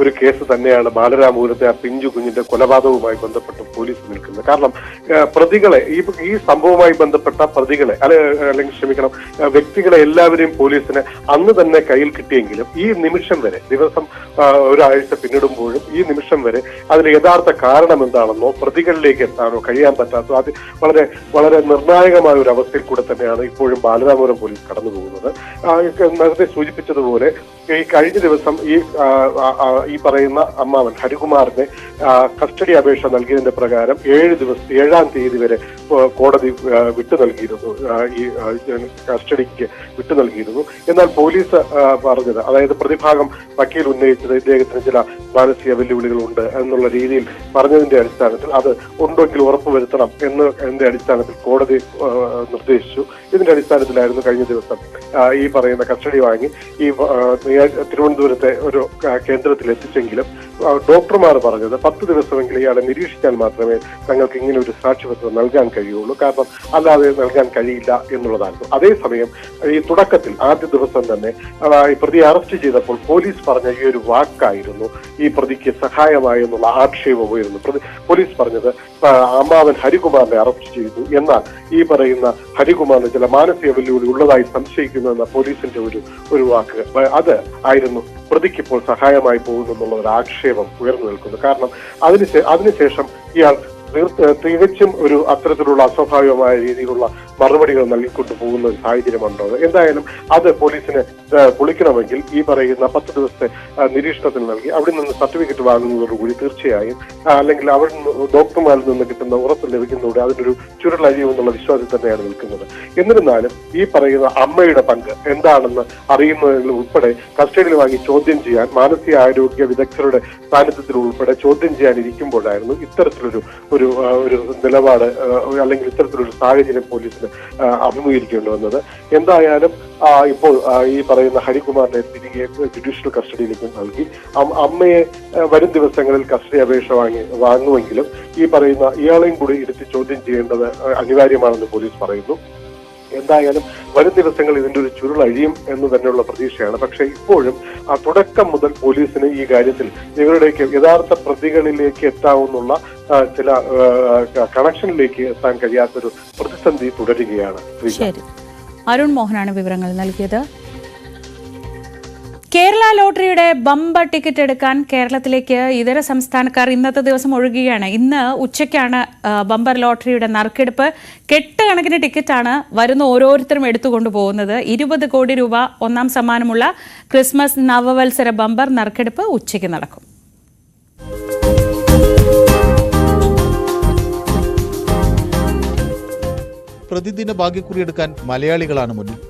S13: ഒരു കേസ് തന്നെയാണ് ബാലരാമപുരത്തെ ആ പിഞ്ചു കുഞ്ഞിന്റെ കൊലപാതകവുമായി ബന്ധപ്പെട്ട് പോലീസ് നിൽക്കുന്നത്. കാരണം പ്രതികളെ ഈ സംഭവവുമായി ബന്ധപ്പെട്ട പ്രതികളെ അല്ലെങ്കിൽ വ്യക്തികളെ എല്ലാവരെയും പോലീസിന് അന്ന് തന്നെ കയ്യിൽ കിട്ടിയെങ്കിലും ഈ നിമിഷം വരെ, ദിവസം ഒരാഴ്ച പിന്നിടുമ്പോഴും ഈ നിമിഷം വരെ അതിന് യഥാർത്ഥ കാരണം എന്താണെന്നോ പ്രതികളിലേക്ക് എത്താനോ കഴിയാൻ പറ്റാത്തോ അത് വളരെ വളരെ നിർണായകമായ ഒരു അവസ്ഥയിൽ കൂടെ തന്നെയാണ് ഇപ്പോഴും ബാലരാമപുരം പോലീസ് കടന്നു പോകുന്നത്. നേരത്തെ സൂചിപ്പിച്ചതുപോലെ ഈ കഴിഞ്ഞ ദിവസം ഈ പറയുന്ന അമ്മാവൻ ഹരികുമാറിനെ കസ്റ്റഡി അപേക്ഷ നൽകിയതിന്റെ പ്രകാരം 7-ാം തീയതി വരെ കോടതി വിട്ടു നൽകിയിരുന്നു, ഈ കസ്റ്റഡിക്ക് വിട്ടു നൽകിയിരുന്നു. എന്നാൽ പോലീസ് പറഞ്ഞത്, അതായത് പ്രതിഭാഗം വക്കീൽ ഉന്നയിച്ചത് ഇദ്ദേഹത്തിന് ചില മാനസിക വെല്ലുവിളികളുണ്ട് എന്നുള്ള രീതിയിൽ പറഞ്ഞതിന്റെ അടിസ്ഥാനത്തിൽ അത് ഉണ്ടെങ്കിൽ ഉറപ്പുവരുത്തണം എന്നതിന്റെ അടിസ്ഥാനത്തിൽ കോടതി നിർദ്ദേശിച്ചു. ഇതിന്റെ അടിസ്ഥാനത്തിലായിരുന്നു കഴിഞ്ഞ ദിവസം ഈ പറയുന്ന കസ്റ്റഡി വാങ്ങി ഈ തിരുവനന്തപുരത്തെ ഒരു കേന്ദ്രത്തിൽ എത്തിച്ചെങ്കിലും ഡോക്ടർമാർ പറഞ്ഞത് 10 ദിവസമെങ്കിലും ഇയാളെ നിരീക്ഷിച്ചാൽ മാത്രമേ തങ്ങൾക്ക് ഇങ്ങനെ ഒരു സാക്ഷ്യപത്രം നൽകാൻ കഴിയുള്ളൂ, കാരണം അല്ലാതെ നൽകാൻ കഴിയില്ല എന്നുള്ളതായിരുന്നു. അതേസമയം ഈ തുടക്കത്തിൽ ആദ്യ ദിവസം തന്നെ ഈ പ്രതിയെ അറസ്റ്റ് ചെയ്തപ്പോൾ പോലീസ് പറഞ്ഞ ഈ ഒരു വാക്കായിരുന്നു ഈ പ്രതിക്ക് സഹായമായി എന്നുള്ള ആക്ഷേപം ഉയർന്നു. പോലീസ് പറഞ്ഞത് അമ്മാവൻ ഹരികുമാറിനെ അറസ്റ്റ് ചെയ്തു, എന്നാൽ ഈ പറയുന്ന ഹരികുമാറിന് ചില മാനസിക വെല്ലുവിളി ഉള്ളതായി സംശയിക്കുന്നു എന്ന പോലീസിന്റെ ഒരു വാക്ക് അത് ആയിരുന്നു പ്രതിക്ക് ഇപ്പോൾ സഹായമായി പോകുന്നു എന്നുള്ള ഒരു ആക്ഷേപം ഉയർന്നു നിൽക്കുന്നു. കാരണം അതിനുശേഷം ഇയാൾ തികച്ചും ഒരു അത്തരത്തിലുള്ള അസ്വാഭാവികമായ രീതിയിലുള്ള മറുപടികൾ നൽകിക്കൊണ്ടു പോകുന്ന ഒരു സാഹചര്യമുണ്ടോ? എന്തായാലും അത് പോലീസിന് പൊളിക്കണമെങ്കിൽ ഈ പറയുന്ന 10 ദിവസത്തെ നിരീക്ഷണത്തിൽ നൽകി അവിടെ നിന്ന് സർട്ടിഫിക്കറ്റ് വാങ്ങുന്നതോടുകൂടി തീർച്ചയായും അല്ലെങ്കിൽ അവിടെ നിന്ന് ഡോക്ടർമാരിൽ നിന്ന് കിട്ടുന്ന ഉറപ്പ് ലഭിക്കുന്നതോടെ അതിനൊരു ചുരുളഴിയുമെന്നുള്ള വിശ്വാസം തന്നെയാണ് നിൽക്കുന്നത്. എന്നിരുന്നാലും ഈ പറയുന്ന അമ്മയുടെ പങ്ക് എന്താണെന്ന് അറിയുന്നതിൽ ഉൾപ്പെടെ കസ്റ്റഡിയിൽ വാങ്ങി ചോദ്യം ചെയ്യാൻ മാനസികാരോഗ്യ വിദഗ്ധരുടെ സാന്നിധ്യത്തിൽ ഉൾപ്പെടെ ചോദ്യം ചെയ്യാൻ ഇരിക്കുമ്പോഴായിരുന്നു ഇത്തരത്തിലൊരു നിലപാട് അല്ലെങ്കിൽ ഇത്തരത്തിലൊരു സാഹചര്യം പോലീസിന് അഭിമുഖീകരിക്കേണ്ടി വന്നത്. എന്തായാലും ഇപ്പോൾ ഈ പറയുന്ന ഹരികുമാറിനെ തിരികെ ജുഡീഷ്യൽ കസ്റ്റഡിയിലേക്ക് നൽകി. അമ്മയെ വരും ദിവസങ്ങളിൽ കസ്റ്റഡി അപേക്ഷ വാങ്ങുമെങ്കിലും ഈ പറയുന്ന ഇയാളെയും കൂടി ഇരുത്തി ചോദ്യം ചെയ്യേണ്ടത് അനിവാര്യമാണെന്ന് പോലീസ് പറയുന്നു. എന്തായാലും വരും ദിവസങ്ങൾ ഇതിന്റെ ഒരു ചുരുളഴിയും എന്ന് തന്നെയുള്ള പ്രതീക്ഷയാണ്. പക്ഷേ ഇപ്പോഴും തുടക്കം മുതൽ പോലീസിന് ഈ കാര്യത്തിൽ ഇവരുടെയൊക്കെ യഥാർത്ഥ പ്രതികളിലേക്ക് എത്താവുന്ന ചില കണക്ഷനിലേക്ക് എത്താൻ കഴിയാത്തൊരു പ്രതിസന്ധി തുടരുകയാണ്.
S1: അരുൺ മോഹനാണ് വിവരങ്ങൾ നൽകിയത്. കേരള ലോട്ടറിയുടെ ബമ്പർ ടിക്കറ്റ് എടുക്കാൻ കേരളത്തിലേക്ക് ഇതര സംസ്ഥാനക്കാർ ഇന്നത്തെ ദിവസം ഒഴുകുകയാണ്. ഇന്ന് ഉച്ചയ്ക്കാണ് ബമ്പർ ലോട്ടറിയുടെ നറുക്കെടുപ്പ്. കെട്ടുകണക്കിന് ടിക്കറ്റാണ് വരുന്ന ഓരോരുത്തരും എടുത്തുകൊണ്ടു പോകുന്നത്. 20 കോടി രൂപ ഒന്നാം സമ്മാനമുള്ള ക്രിസ്മസ് നവവത്സര ബമ്പർ നറുക്കെടുപ്പ് ഉച്ചയ്ക്ക് നടക്കും.
S14: പ്രതിദിന ഭാഗ്യക്കുറി എടുക്കാൻ മലയാളികളാണ് മുന്നിൽ.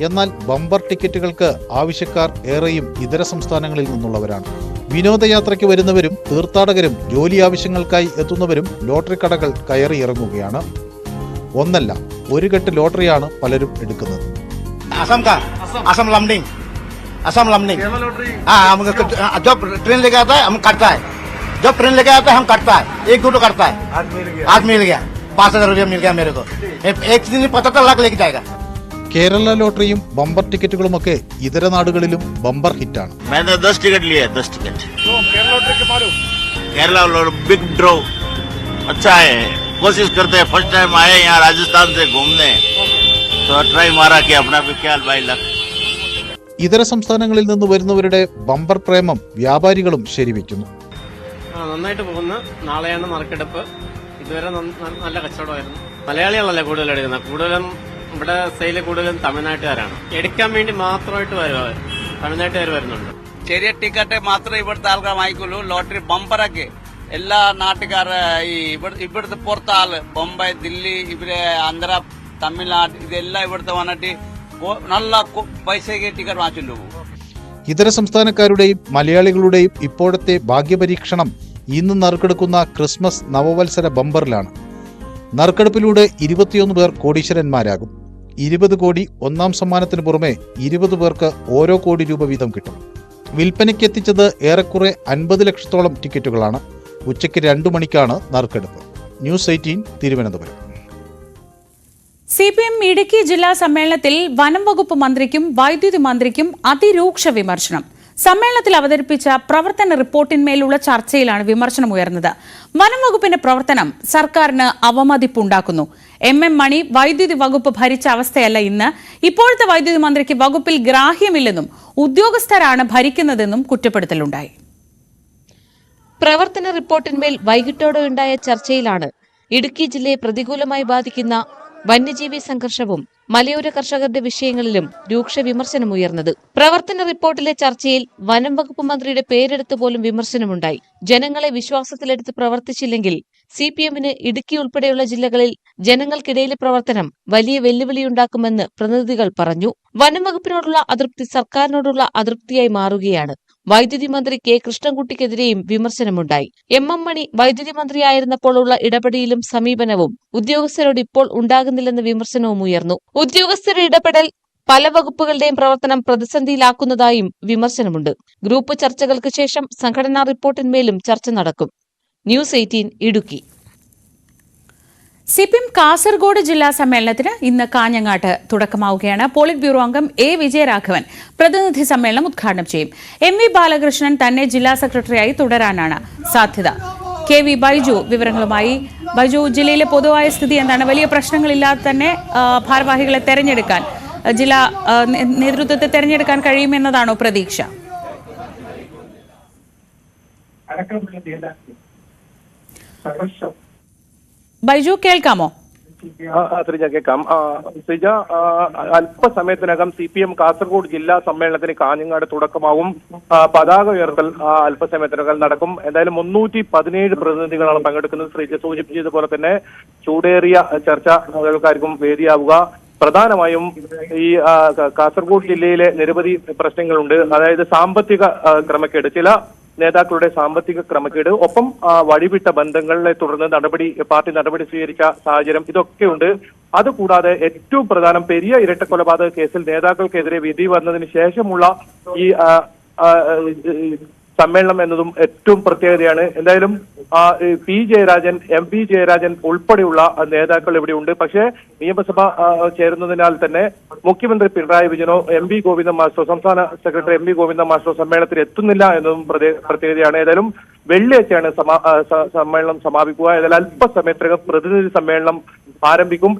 S14: എന്നാൽ ബമ്പർ ടിക്കറ്റുകൾക്ക് ആവശ്യക്കാർ ഏറെയും ഇതര സംസ്ഥാനങ്ങളിൽ നിന്നുള്ളവരാണ്. വിനോദയാത്രയ്ക്ക് വരുന്നവരും തീർത്ഥാടകരും ജോലി ആവശ്യങ്ങൾക്കായി എത്തുന്നവരും ലോട്ടറി കടകൾ കയറി ഇറങ്ങുകയാണ്. ഒന്നല്ല, ഒരു കെട്ട് ലോട്ടറിയാണ് പലരും എടുക്കുന്നത്. കേരള ലോട്ടറിയും ബമ്പർ ടിക്കറ്റുകളുമൊക്കെ ഇതര നാടുകളിലും ബമ്പർ ഹിറ്റാണ്.
S15: कोशिश करते हैं, फर्स्ट टाइम आए यहाँ राजस्थान से घूमने, तो ट्राई मारा कि अपना भी ख्याल भाई लग.
S14: ഇതര സംസ്ഥാനങ്ങളിൽ നിന്ന് വരുന്നവരുടെ ബമ്പർ പ്രേമം വ്യാപാരികളും ശരിവെക്കുന്നു.
S16: നന്നായിട്ട് പോകുന്നു. നാളെയാണ് നറുക്കെടുപ്പ്. ഇതുവരെ നല്ല കച്ചവടമായിരുന്നു. മലയാളികളല്ലേ കൂടുതൽ എടുക്കുന്നത്. കൂടുതലും ഇവിടെ സെയില് കൂടുതലും തമിഴ്നാട്ടുകാരാണ്. എടുക്കാൻ വേണ്ടി മാത്രമായിട്ട് വരുവാ, തമിഴ്നാട്ടുകാർ വരുന്നുണ്ട്.
S17: ചെറിയ ടിക്കറ്റ് മാത്രമേ ഇവിടുത്തെ ആൾക്കാർ വാങ്ങിക്കുള്ളൂ. ലോട്ടറി ബമ്പറൊക്കെ എല്ലാ നാട്ടുകാർ ഈ ഇവിടുത്തെ പുറത്തെ ആള് ബോംബെ, ദില്ലി, ഇവര് ആന്ധ്ര, തമിഴ്നാട് ഇതെല്ലാം ഇവിടുത്തെ വന്നിട്ട് നല്ല പൈസയ്ക്ക് ടിക്കറ്റ് വാങ്ങിച്ചുകൊണ്ട് പോകും.
S14: ഇതര സംസ്ഥാനക്കാരുടെയും മലയാളികളുടെയും ഇപ്പോഴത്തെ ഭാഗ്യപരീക്ഷണം ഇന്ന് നറുക്കെടുക്കുന്ന ക്രിസ്മസ് നവവത്സര ബമ്പറിലാണ്. നറുക്കെടുപ്പിലൂടെ 21 പേർ കോടീശ്വരന്മാരാകും. 20 കോടി ഒന്നാം സമ്മാനത്തിന് പുറമെ 20 പേർക്ക് ഓരോ കോടി രൂപ വീതം കിട്ടും. വിൽപ്പനയ്ക്കെത്തിച്ചത് ഏറെക്കുറെ 50 ലക്ഷത്തോളം ടിക്കറ്റുകളാണ്. ഉച്ചയ്ക്ക് 2 മണിക്കാണ് നറുക്കെടുപ്പ്. ന്യൂസ് 18 തിരുവനന്തപുരം.
S1: CPM ഇടുക്കി ജില്ലാ സമ്മേളനത്തിൽ വനം വകുപ്പ് മന്ത്രിക്കും വൈദ്യുതി മന്ത്രിക്കും അതിരൂക്ഷ വിമർശനം. സമ്മേളനത്തിൽ അവതരിപ്പിച്ച പ്രവർത്തന റിപ്പോർട്ടിന്മേലുള്ള ചർച്ചയിലാണ് വിമർശനം ഉയർന്നത്. വനം വകുപ്പിന്റെ പ്രവർത്തനം സർക്കാരിന് അവമതിപ്പുണ്ടാക്കുന്നു. MM മണി വൈദ്യുതി വകുപ്പ് ഭരിച്ച അവസ്ഥയല്ല ഇന്ന്. ഇപ്പോഴത്തെ വൈദ്യുതി മന്ത്രിക്ക് വകുപ്പിൽ ഗ്രാഹ്യമില്ലെന്നും ഉദ്യോഗസ്ഥരാണ് ഭരിക്കുന്നതെന്നും കുറ്റപ്പെടുത്തലുണ്ടായി.
S18: പ്രവർത്തന റിപ്പോർട്ടിന്മേൽ വൈകിട്ടോടെ ഉണ്ടായ ചർച്ചയിലാണ് ഇടുക്കി ജില്ലയെ പ്രതികൂലമായി ബാധിക്കുന്ന വന്യജീവി സംഘർഷവും മലയോര കർഷകരുടെ വിഷയങ്ങളിലും രൂക്ഷ വിമർശനമുയർന്നത്. പ്രവർത്തന റിപ്പോർട്ടിലെ ചർച്ചയിൽ വനം വകുപ്പ് മന്ത്രിയുടെ പേരെടുത്ത് പോലും വിമർശനമുണ്ടായി. ജനങ്ങളെ വിശ്വാസത്തിലെടുത്ത് പ്രവർത്തിച്ചില്ലെങ്കിൽ CPM-ന് ഇടുക്കി ഉൾപ്പെടെയുള്ള ജില്ലകളിൽ ജനങ്ങൾക്കിടയിലെ പ്രവർത്തനം വലിയ വെല്ലുവിളിയുണ്ടാക്കുമെന്ന് പ്രതിനിധികൾ പറഞ്ഞു. വനം വകുപ്പിനോടുള്ള അതൃപ്തി സർക്കാരിനോടുള്ള അതൃപ്തിയായി മാറുകയാണ്. വൈദ്യുതി മന്ത്രി കെ കൃഷ്ണൻകുട്ടിക്കെതിരെയും വിമർശനമുണ്ടായി. MM മണി വൈദ്യുതി മന്ത്രിയായിരുന്നപ്പോൾ ഉള്ള ഇടപെടലും സമീപനവും ഉദ്യോഗസ്ഥരോട് ഇപ്പോൾ ഉണ്ടാകുന്നില്ലെന്ന വിമർശനവും ഉയർന്നു. ഉദ്യോഗസ്ഥരുടെ ഇടപെടൽ പല വകുപ്പുകളുടെയും പ്രവർത്തനം പ്രതിസന്ധിയിലാക്കുന്നതായും വിമർശനമുണ്ട്. ഗ്രൂപ്പ് ചർച്ചകൾക്ക് ശേഷം സംഘടനാ റിപ്പോർട്ടിന്മേലും ചർച്ച നടക്കും. ന്യൂസ് 18 ഇടുക്കി.
S1: CPM കാസർഗോഡ് ജില്ലാ സമ്മേളനത്തിന് ഇന്ന് കാഞ്ഞങ്ങാട്ട് തുടക്കമാവുകയാണ്. പോളിറ്റ് ബ്യൂറോ അംഗം A. വിജയരാഘവൻ പ്രതിനിധി സമ്മേളനം ഉദ്ഘാടനം ചെയ്യും. MV ബാലകൃഷ്ണൻ തന്നെ ജില്ലാ സെക്രട്ടറിയായി തുടരാനാണ് സാധ്യത. KV ബൈജു വിവരങ്ങളുമായി. ബൈജു, ജില്ലയിലെ പൊതുവായ സ്ഥിതി എന്താണ്? വലിയ പ്രശ്നങ്ങളില്ലാതെ തന്നെ ഭാരവാഹികളെ തെരഞ്ഞെടുക്കാൻ, ജില്ലാ നേതൃത്വത്തെ തെരഞ്ഞെടുക്കാൻ കഴിയുമെന്നതാണോ പ്രതീക്ഷ? ബൈജു, കേൾക്കാമോ?
S19: കേൾക്കാം. ശ്രീജ, അല്പസമയത്തിനകം CPM കാസർഗോഡ് ജില്ലാ സമ്മേളനത്തിന് കാഞ്ഞങ്ങാട് തുടക്കമാവും. പതാക ഉയർത്തൽ അല്പസമയത്തിനകം നടക്കും. എന്തായാലും 317 പ്രതിനിധികളാണ് പങ്കെടുക്കുന്നത്. ശ്രീജ സൂചിപ്പിച്ചതുപോലെ തന്നെ ചൂടേറിയ ചർച്ചകൾക്കായിരിക്കും വേദിയാവുക. പ്രധാനമായും ഈ കാസർഗോഡ് ജില്ലയിലെ നിരവധി പ്രശ്നങ്ങളുണ്ട്. അതായത് സാമ്പത്തിക ക്രമക്കേട്, ചില നേതാക്കളുടെ സാമ്പത്തിക ക്രമക്കേട്, ഒപ്പം വഴിവിട്ട ബന്ധങ്ങളെ തുടർന്ന് പാർട്ടി നടപടി സ്വീകരിച്ച സാഹചര്യം, ഇതൊക്കെയുണ്ട്. അതുകൂടാതെ ഏറ്റവും പ്രധാനം പെരിയ ഇരട്ടക്കൊലപാതക കേസിൽ നേതാക്കൾക്കെതിരെ വിധി വന്നതിന് ശേഷമുള്ള ഈ സമ്മേളനം എന്നതും ഏറ്റവും പ്രത്യേകതയാണ്. എന്തായാലും P. ജയരാജൻ, MP. ജയരാജൻ ഉൾപ്പെടെയുള്ള നേതാക്കൾ ഇവിടെയുണ്ട്. പക്ഷേ നിയമസഭ ചേരുന്നതിനാൽ തന്നെ മുഖ്യമന്ത്രി പിണറായി വിജയനോ MV ഗോവിന്ദൻ മാസ്റ്ററോ, സംസ്ഥാന സെക്രട്ടറി MV ഗോവിന്ദൻ മാസ്റ്ററോ സമ്മേളനത്തിൽ എത്തുന്നില്ല എന്നതും പ്രത്യേകതയാണ്. ഏതായാലും വെള്ളിയാഴ്ചയാണ് സമ്മേളനം സമാപിക്കുക. ഏതായാലും അല്പസമയത്തിനകം പ്രതിനിധി സമ്മേളനം ആരംഭിക്കും.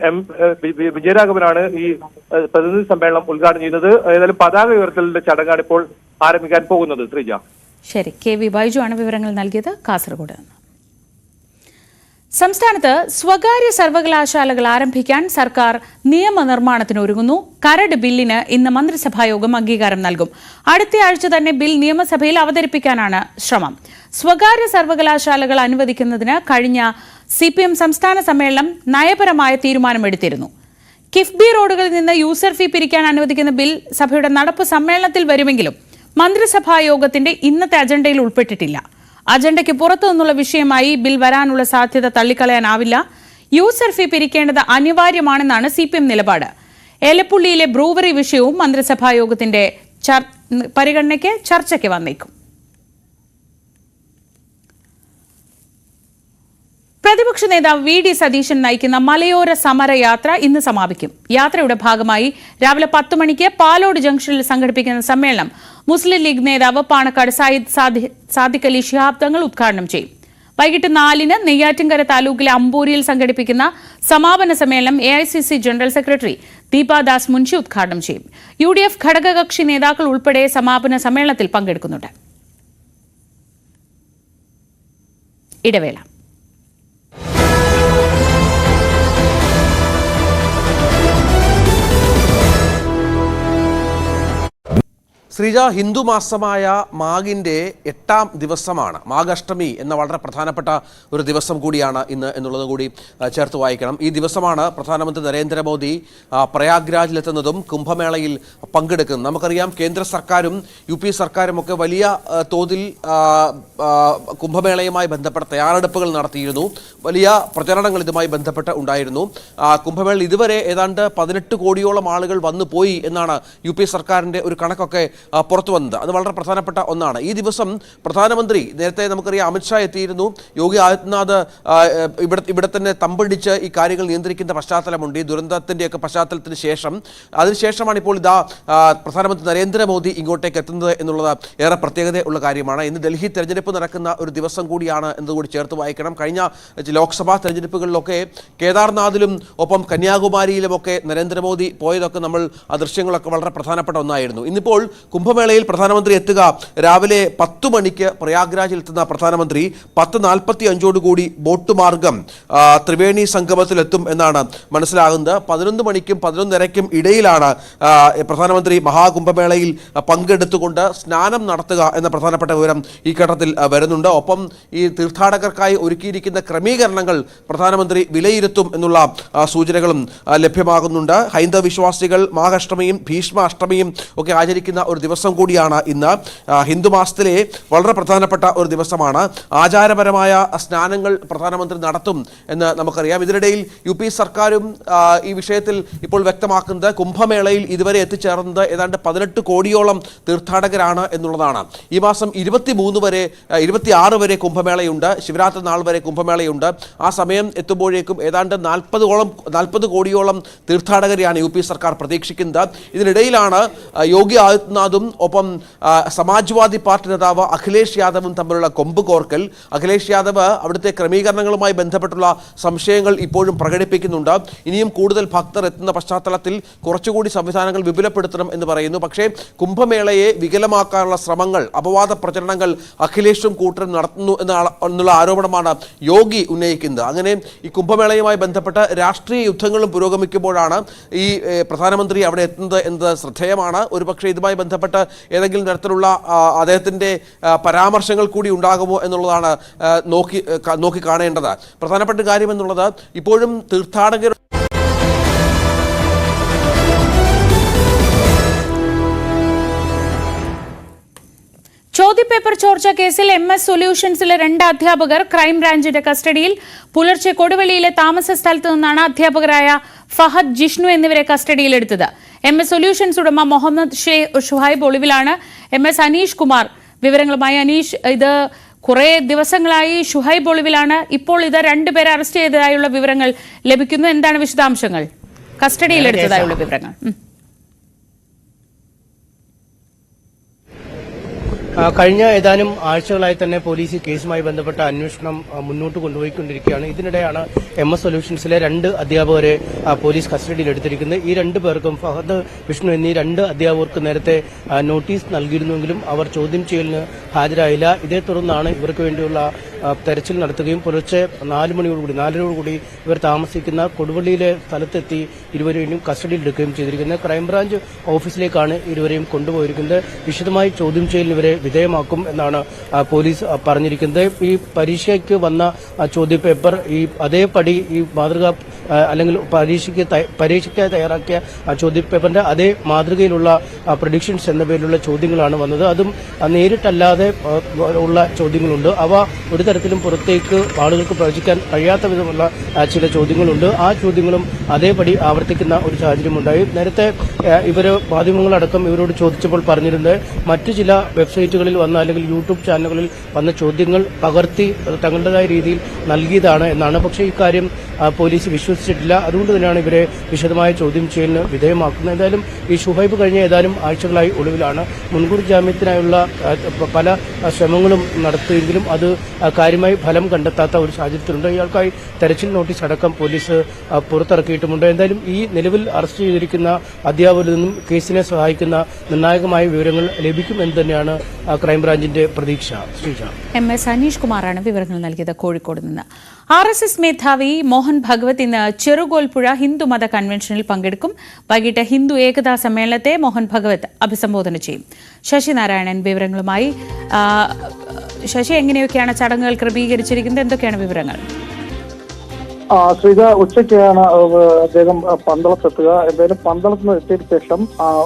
S19: വിജയരാഘവനാണ് ഈ പ്രതിനിധി സമ്മേളനം ഉദ്ഘാടനം ചെയ്യുന്നത്. ഏതായാലും പതാക ഉയർത്തലിന്റെ ചടങ്ങാണ് ഇപ്പോൾ ആരംഭിക്കാൻ പോകുന്നത്. ശ്രീജ,
S1: ശരി. KV ബൈജു ആണ് വിവരങ്ങൾ നൽകിയത് കാസർഗോഡ് നിന്ന്. സംസ്ഥാനത്ത് സ്വകാര്യ സർവകലാശാലകൾ ആരംഭിക്കാൻ സർക്കാർ നിയമനിർമ്മാണത്തിന് ഒരുങ്ങുന്നു. കരട് ബില്ലിന് ഇന്ന് മന്ത്രിസഭായോഗം അംഗീകാരം നൽകും. അടുത്തയാഴ്ച തന്നെ ബിൽ നിയമസഭയിൽ അവതരിപ്പിക്കാനാണ് ശ്രമം. സ്വകാര്യ സർവകലാശാലകൾ അനുവദിക്കുന്നതിന് കഴിഞ്ഞ CPM സംസ്ഥാന സമ്മേളനം നയപരമായ തീരുമാനമെടുത്തിരുന്നു. കിഫ്ബി റോഡുകളിൽ നിന്ന് യൂസർ ഫീ പിരിക്കാൻ അനുവദിക്കുന്ന ബിൽ സഭയുടെ നടപ്പ് സമ്മേളനത്തിൽ വരുമെങ്കിലും മന്ത്രിസഭാ യോഗത്തിന്റെ ഇന്നത്തെ അജണ്ടയിൽ ഉൾപ്പെട്ടിട്ടില്ല. അജണ്ടയ്ക്ക് പുറത്തു നിന്നുള്ള വിഷയമായി ബിൽ വരാനുള്ള സാധ്യത തള്ളിക്കളയാനാവില്ല. യൂസർ ഫീ പിരിക്കേണ്ടത് അനിവാര്യമാണെന്നാണ് CPM നിലപാട്. ഏലപ്പുള്ളിയിലെ ബ്രൂവറി വിഷയവും മന്ത്രിസഭാ യോഗത്തിന്റെ പരിഗണനയ്ക്ക് ചർച്ചയ്ക്ക് വന്നേക്കും. പ്രതിപക്ഷ നേതാവ് VD സതീശൻ നയിക്കുന്ന മലയോര സമരയാത്ര ഇന്ന് സമാപിക്കും. യാത്രയുടെ ഭാഗമായി രാവിലെ 10 മണിക്ക് പാലോട് ജംഗ്ഷനിൽ സംഘടിപ്പിക്കുന്ന സമ്മേളനം മുസ്ലിം ലീഗ് നേതാവ് പാണക്കാട് സാദിഖ് അലി ശിഹാബ് തങ്ങൾ ഉദ്ഘാടനം ചെയ്യും. വൈകിട്ട് 4-ന് നെയ്യാറ്റിൻകര താലൂക്കിലെ അമ്പൂരിയിൽ സംഘടിപ്പിക്കുന്ന സമാപന സമ്മേളനം AICC general secretary Deepa Das Munshi ഉദ്ഘാടനം ചെയ്യും. UDF ഘടകകക്ഷി നേതാക്കൾ ഉൾപ്പെടെ സമാപന സമ്മേളനത്തിൽ പങ്കെടുക്കുന്നുണ്ട്. ഇടവേള.
S20: ശ്രീജ, ഹിന്ദു മാസമായ മാഘിൻ്റെ 8ാം ദിവസമാണ്. മാഘാഷ്ടമി എന്ന വളരെ പ്രധാനപ്പെട്ട ഒരു ദിവസം കൂടിയാണ് ഇന്ന് എന്നുള്ളത് കൂടി ചേർത്ത് വായിക്കണം. ഈ ദിവസമാണ് പ്രധാനമന്ത്രി നരേന്ദ്രമോദി പ്രയാഗ്രാജിലെത്തുന്നതും കുംഭമേളയിൽ പങ്കെടുക്കുന്നതും. നമുക്കറിയാം, കേന്ദ്ര സർക്കാരും UP സർക്കാരും ഒക്കെ വലിയ തോതിൽ കുംഭമേളയുമായി ബന്ധപ്പെട്ട തയ്യാറെടുപ്പുകൾ നടത്തിയിരുന്നു. വലിയ പ്രചരണങ്ങൾ ഇതുമായി ബന്ധപ്പെട്ട് ഉണ്ടായിരുന്നു. കുംഭമേളയിൽ ഇതുവരെ ഏതാണ്ട് 18 കോടിയോളം ആളുകൾ വന്നു പോയി എന്നാണ് UP സർക്കാരിൻ്റെ ഒരു കണക്കൊക്കെ പുറത്തു വന്നത്. അത് വളരെ പ്രധാനപ്പെട്ട ഒന്നാണ്. ഈ ദിവസം പ്രധാനമന്ത്രി, നേരത്തെ നമുക്കറിയാം അമിത്ഷാ എത്തിയിരുന്നു, യോഗി ആദിത്യനാഥ് ഇവിടെ തന്നെ തമ്പടിച്ച് ഈ കാര്യങ്ങൾ നിയന്ത്രിക്കുന്ന പശ്ചാത്തലമുണ്ട്. ഈ ദുരന്തത്തിൻ്റെയൊക്കെ പശ്ചാത്തലത്തിന് ശേഷം, അതിനുശേഷമാണ് ഇപ്പോൾ ഇതാ പ്രധാനമന്ത്രി നരേന്ദ്രമോദി ഇങ്ങോട്ടേക്ക് എത്തുന്നത് എന്നുള്ളത് ഏറെ പ്രത്യേകതയുള്ള കാര്യമാണ്. ഇന്ന് ഡൽഹി തെരഞ്ഞെടുപ്പ് നടക്കുന്ന ഒരു ദിവസം കൂടിയാണ് എന്നതുകൂടി ചേർത്ത് വായിക്കണം. കഴിഞ്ഞ ലോക്സഭാ തെരഞ്ഞെടുപ്പുകളിലൊക്കെ കേദാർനാഥിലും ഒപ്പം കന്യാകുമാരിയിലുമൊക്കെ നരേന്ദ്രമോദി പോയതൊക്കെ നമ്മൾ ആ ദൃശ്യങ്ങളൊക്കെ വളരെ പ്രധാനപ്പെട്ട ഒന്നായിരുന്നു. ഇന്നിപ്പോൾ കുംഭമേളയിൽ പ്രധാനമന്ത്രി എത്തുക രാവിലെ 10 മണിക്ക് പ്രയാഗ്രാജിൽ എത്തുന്ന പ്രധാനമന്ത്രി 10:45 ബോട്ട് മാർഗം ത്രിവേണി സംഗമത്തിലെത്തും എന്നാണ് മനസ്സിലാകുന്നത്. 11 മണിക്കും 11:30ക്കും ഇടയിലാണ് പ്രധാനമന്ത്രി മഹാകുംഭമേളയിൽ പങ്കെടുത്തുകൊണ്ട് സ്നാനം നടത്തുക എന്ന പ്രധാനപ്പെട്ട വിവരം ഈ ഘട്ടത്തിൽ വരുന്നുണ്ട്. ഒപ്പം ഈ തീർത്ഥാടകർക്കായി ഒരുക്കിയിരിക്കുന്ന ക്രമീകരണങ്ങൾ പ്രധാനമന്ത്രി വിലയിരുത്തും എന്നുള്ള സൂചനകളും ലഭ്യമാകുന്നുണ്ട്. ഹൈന്ദവ വിശ്വാസികൾ മാഘാഷ്ടമിയും ഭീഷ്മാഷ്ടമിയും ഒക്കെ ആചരിക്കുന്ന ഒരു ദിവസം കൂടിയാണ് ഇന്ന്. ഹിന്ദുമാസത്തിലെ വളരെ പ്രധാനപ്പെട്ട ഒരു ദിവസമാണ്. ആചാരപരമായ സ്നാനങ്ങൾ പ്രധാനമന്ത്രി നടത്തും എന്ന് നമുക്കറിയാം. ഇതിനിടയിൽ UP സർക്കാരും ഈ വിഷയത്തിൽ ഇപ്പോൾ വ്യക്തമാക്കുന്നത് കുംഭമേളയിൽ ഇതുവരെ എത്തിച്ചേർന്നത് ഏതാണ്ട് 18 കോടിയോളം തീർത്ഥാടകരാണ് എന്നുള്ളതാണ്. ഈ മാസം 26 വരെ കുംഭമേളയുണ്ട്. ശിവരാത്രി നാൾ വരെ കുംഭമേളയുണ്ട്. ആ സമയം എത്തുമ്പോഴേക്കും ഏതാണ്ട് 40 കോടിയോളം തീർത്ഥാടകരെയാണ് UP സർക്കാർ പ്രതീക്ഷിക്കുന്നത്. ഇതിനിടയിലാണ് യോഗി ആദിത്യനാഥും ഒപ്പം സമാജ്വാദി പാർട്ടി നേതാവ് അഖിലേഷ് യാദവും തമ്മിലുള്ള കൊമ്പ് കോർക്കൽ. അഖിലേഷ് യാദവ് അവിടുത്തെ ക്രമീകരണങ്ങളുമായി ബന്ധപ്പെട്ടുള്ള സംശയങ്ങൾ ഇപ്പോഴും പ്രകടിപ്പിക്കുന്നുണ്ട്. ഇനിയും കൂടുതൽ ഭക്തർ എത്തുന്ന പശ്ചാത്തലത്തിൽ കുറച്ചുകൂടി സംവിധാനങ്ങൾ വിപുലപ്പെടുത്തണം എന്ന് പറയുന്നു. പക്ഷേ കുംഭമേളയെ വികലമാക്കാനുള്ള ശ്രമങ്ങൾ, അപവാദ പ്രചരണങ്ങൾ അഖിലേഷും കൂട്ടരും നടത്തുന്നു എന്നുള്ള ആരോപണമാണ് യോഗി ഉന്നയിക്കുന്നത്. അങ്ങനെ ഈ കുംഭമേളയുമായി ബന്ധപ്പെട്ട് രാഷ്ട്രീയ യുദ്ധങ്ങളും പുരോഗമിക്കുമ്പോഴാണ് ഈ പ്രധാനമന്ത്രി അവിടെ എത്തുന്നത് എന്നത് ശ്രദ്ധേയമാണ്. ഒരുപക്ഷെ ഇതുമായി ബന്ധപ്പെട്ട് ഏതെങ്കിലും തരത്തിലുള്ള അദ്ദേഹത്തിൻ്റെ പരാമർശങ്ങൾ കൂടി ഉണ്ടാകുമോ എന്നുള്ളതാണ് നോക്കി കാണേണ്ടത്. പ്രധാനപ്പെട്ട കാര്യം എന്നുള്ളത് ഇപ്പോഴും തീർത്ഥാടകർ
S1: ചോദ്യപേപ്പർ ചോർച്ച കേസിൽ MS സൊല്യൂഷൻസിലെ 2 അധ്യാപകർ ക്രൈംബ്രാഞ്ചിന്റെ കസ്റ്റഡിയിൽ. പുലർച്ചെ കൊടുവള്ളിയിലെ താമസ സ്ഥലത്ത് നിന്നാണ് അധ്യാപകരായ ഫഹദ്, ജിഷ്ണു എന്നിവരെ കസ്റ്റഡിയിലെടുത്തത്. MS സൊല്യൂഷൻസ് ഉടമ മുഹമ്മദ് ഷുഹൈബ് ഒളിവിലാണ്. MS അനീഷ് കുമാർ വിവരങ്ങളുമായി. അനീഷ്, ഇത് കുറെ ദിവസങ്ങളായി ഷുഹൈബ് ഒളിവിലാണ്. ഇപ്പോൾ ഇത് 2 പേരെ അറസ്റ്റ് ചെയ്തതായുള്ള വിവരങ്ങൾ ലഭിക്കുന്നു. എന്താണ് വിശദാംശങ്ങൾ? കസ്റ്റഡിയിലെടുത്തതായുള്ള വിവരങ്ങൾ.
S4: കഴിഞ്ഞ ഏതാനും ആഴ്ചകളായി തന്നെ പോലീസ് കേസുമായി ബന്ധപ്പെട്ട അന്വേഷണം മുന്നോട്ട് കൊണ്ടുപോയിക്കൊണ്ടിരിക്കുകയാണ്. ഇതിനിടെയാണ് MS സൊല്യൂഷൻസിലെ 2 അധ്യാപകരെ പോലീസ് കസ്റ്റഡിയിൽ എടുത്തിരിക്കുന്നത്. ഈ 2 പേർക്കും, ഫഹദ്, വിഷ്ണു എന്നീ 2 അധ്യാപകർക്ക് നേരത്തെ നോട്ടീസ് നൽകിയിരുന്നെങ്കിലും അവർ ചോദ്യം ചെയ്യലിന് ഹാജരായില്ല. ഇതേ തുടർന്നാണ് ഇവർക്ക് വേണ്ടിയുള്ള തെരച്ചിൽ നടത്തുകയും പുലർച്ചെ 4:30 ഇവർ താമസിക്കുന്ന കൊടുവള്ളിയിലെ സ്ഥലത്തെത്തി ഇരുവരെയും കസ്റ്റഡിയിൽ എടുക്കുകയും ചെയ്തിരിക്കുന്നത്. ക്രൈംബ്രാഞ്ച് ഓഫീസിലേക്കാണ് ഇരുവരെയും കൊണ്ടുപോയിരിക്കുന്നത്. വിശദമായി ചോദ്യം ചെയ്യലിന് ഇവരെ വിധേയമാക്കും എന്നാണ് പോലീസ് പറഞ്ഞിരിക്കുന്നത്. ഈ പരീക്ഷയ്ക്ക് വന്ന ചോദ്യപേപ്പർ ഈ അതേപടി ഈ മാതൃക അല്ലെങ്കിൽ പരീക്ഷയ്ക്ക് തയ്യാറാക്കിയ ചോദ്യപേപ്പറിന്റെ അതേ മാതൃകയിലുള്ള പ്രഡിക്ഷൻസ് എന്ന പേരിലുള്ള ചോദ്യങ്ങളാണ് വന്നത്. അതും നേരിട്ടല്ലാതെ ഉള്ള ചോദ്യങ്ങളുണ്ട്. അവ ഒരു തരത്തിലും പുറത്തേക്ക് ആളുകൾക്ക് പ്രവചിക്കാൻ കഴിയാത്ത വിധമുള്ള ചില ചോദ്യങ്ങളുണ്ട്. ആ ചോദ്യങ്ങളും അതേപടി ആവർത്തിക്കുന്ന ഒരു സാഹചര്യമുണ്ടായി. നേരത്തെ ഇവര് മാധ്യമങ്ങളടക്കം ഇവരോട് ചോദിച്ചപ്പോൾ പറഞ്ഞിരുന്നത് മറ്റു ചില വെബ്സൈറ്റുകളിൽ വന്ന അല്ലെങ്കിൽ യൂട്യൂബ് ചാനലുകളിൽ വന്ന ചോദ്യങ്ങൾ പകർത്തി തങ്ങളുടേതായ രീതിയിൽ നൽകിയതാണ് എന്നാണ്. പക്ഷേ ഇക്കാര്യം പോലീസ് വിശ്വസിച്ചിട്ടില്ല. അതുകൊണ്ട് തന്നെയാണ് ഇവരെ വിശദമായ ചോദ്യം ചെയ്യലിന് വിധേയമാക്കുന്നത്. എന്തായാലും ഈ ഷുഹൈബ് കഴിഞ്ഞ ഏതാനും ആഴ്ചകളായി ഒളിവിലാണ്. മുൻകൂർ ജാമ്യത്തിനായുള്ള പല ശ്രമങ്ങളും നടത്തിയെങ്കിലും അത് കാര്യമായി ഫലം കണ്ടെത്താത്ത ഒരു സാഹചര്യത്തിലുണ്ട്. ഇയാൾക്കായി തെരച്ചിൽ നോട്ടീസ് അടക്കം പോലീസ് പുറത്തിറക്കിയിട്ടുമുണ്ട്. എന്തായാലും ഈ നിലവിൽ അറസ്റ്റ് ചെയ്തിരിക്കുന്ന അധ്യാപകരിൽ നിന്നും കേസിനെ സഹായിക്കുന്ന നിർണായകമായ വിവരങ്ങൾ ലഭിക്കുമെന്ന് തന്നെയാണ് ക്രൈംബ്രാഞ്ചിന്റെ പ്രതീക്ഷ. ശ്രീജ,
S1: MS അനീഷ് കുമാറാണ് വിവരങ്ങൾ നൽകിയത് കോഴിക്കോട് നിന്ന്. RSS മേധാവി മോഹൻ ഭഗവത് ഇന്ന് ചെറുകോൽപ്പുഴ ഹിന്ദുമത കൺവെൻഷനിൽ പങ്കെടുക്കും. വൈകിട്ട് ഹിന്ദു ഏകതാ സമ്മേളനത്തെ മോഹൻ ഭഗവത് അഭിസംബോധന ചെയ്യും. ശശി നാരായണൻ വിവരങ്ങളുമായി. ശശി, എങ്ങനെയൊക്കെയാണ് ചടങ്ങുകൾ ക്രമീകരിച്ചിരിക്കുന്നത്? എന്തൊക്കെയാണ് വിവരങ്ങൾ?
S5: ശ്രീജ, ഉച്ചയ്ക്കാണ് അദ്ദേഹം പന്തളത്തെത്തുക. എന്തായാലും പന്തളത്ത് നിന്ന് എത്തിയതിനു ശേഷം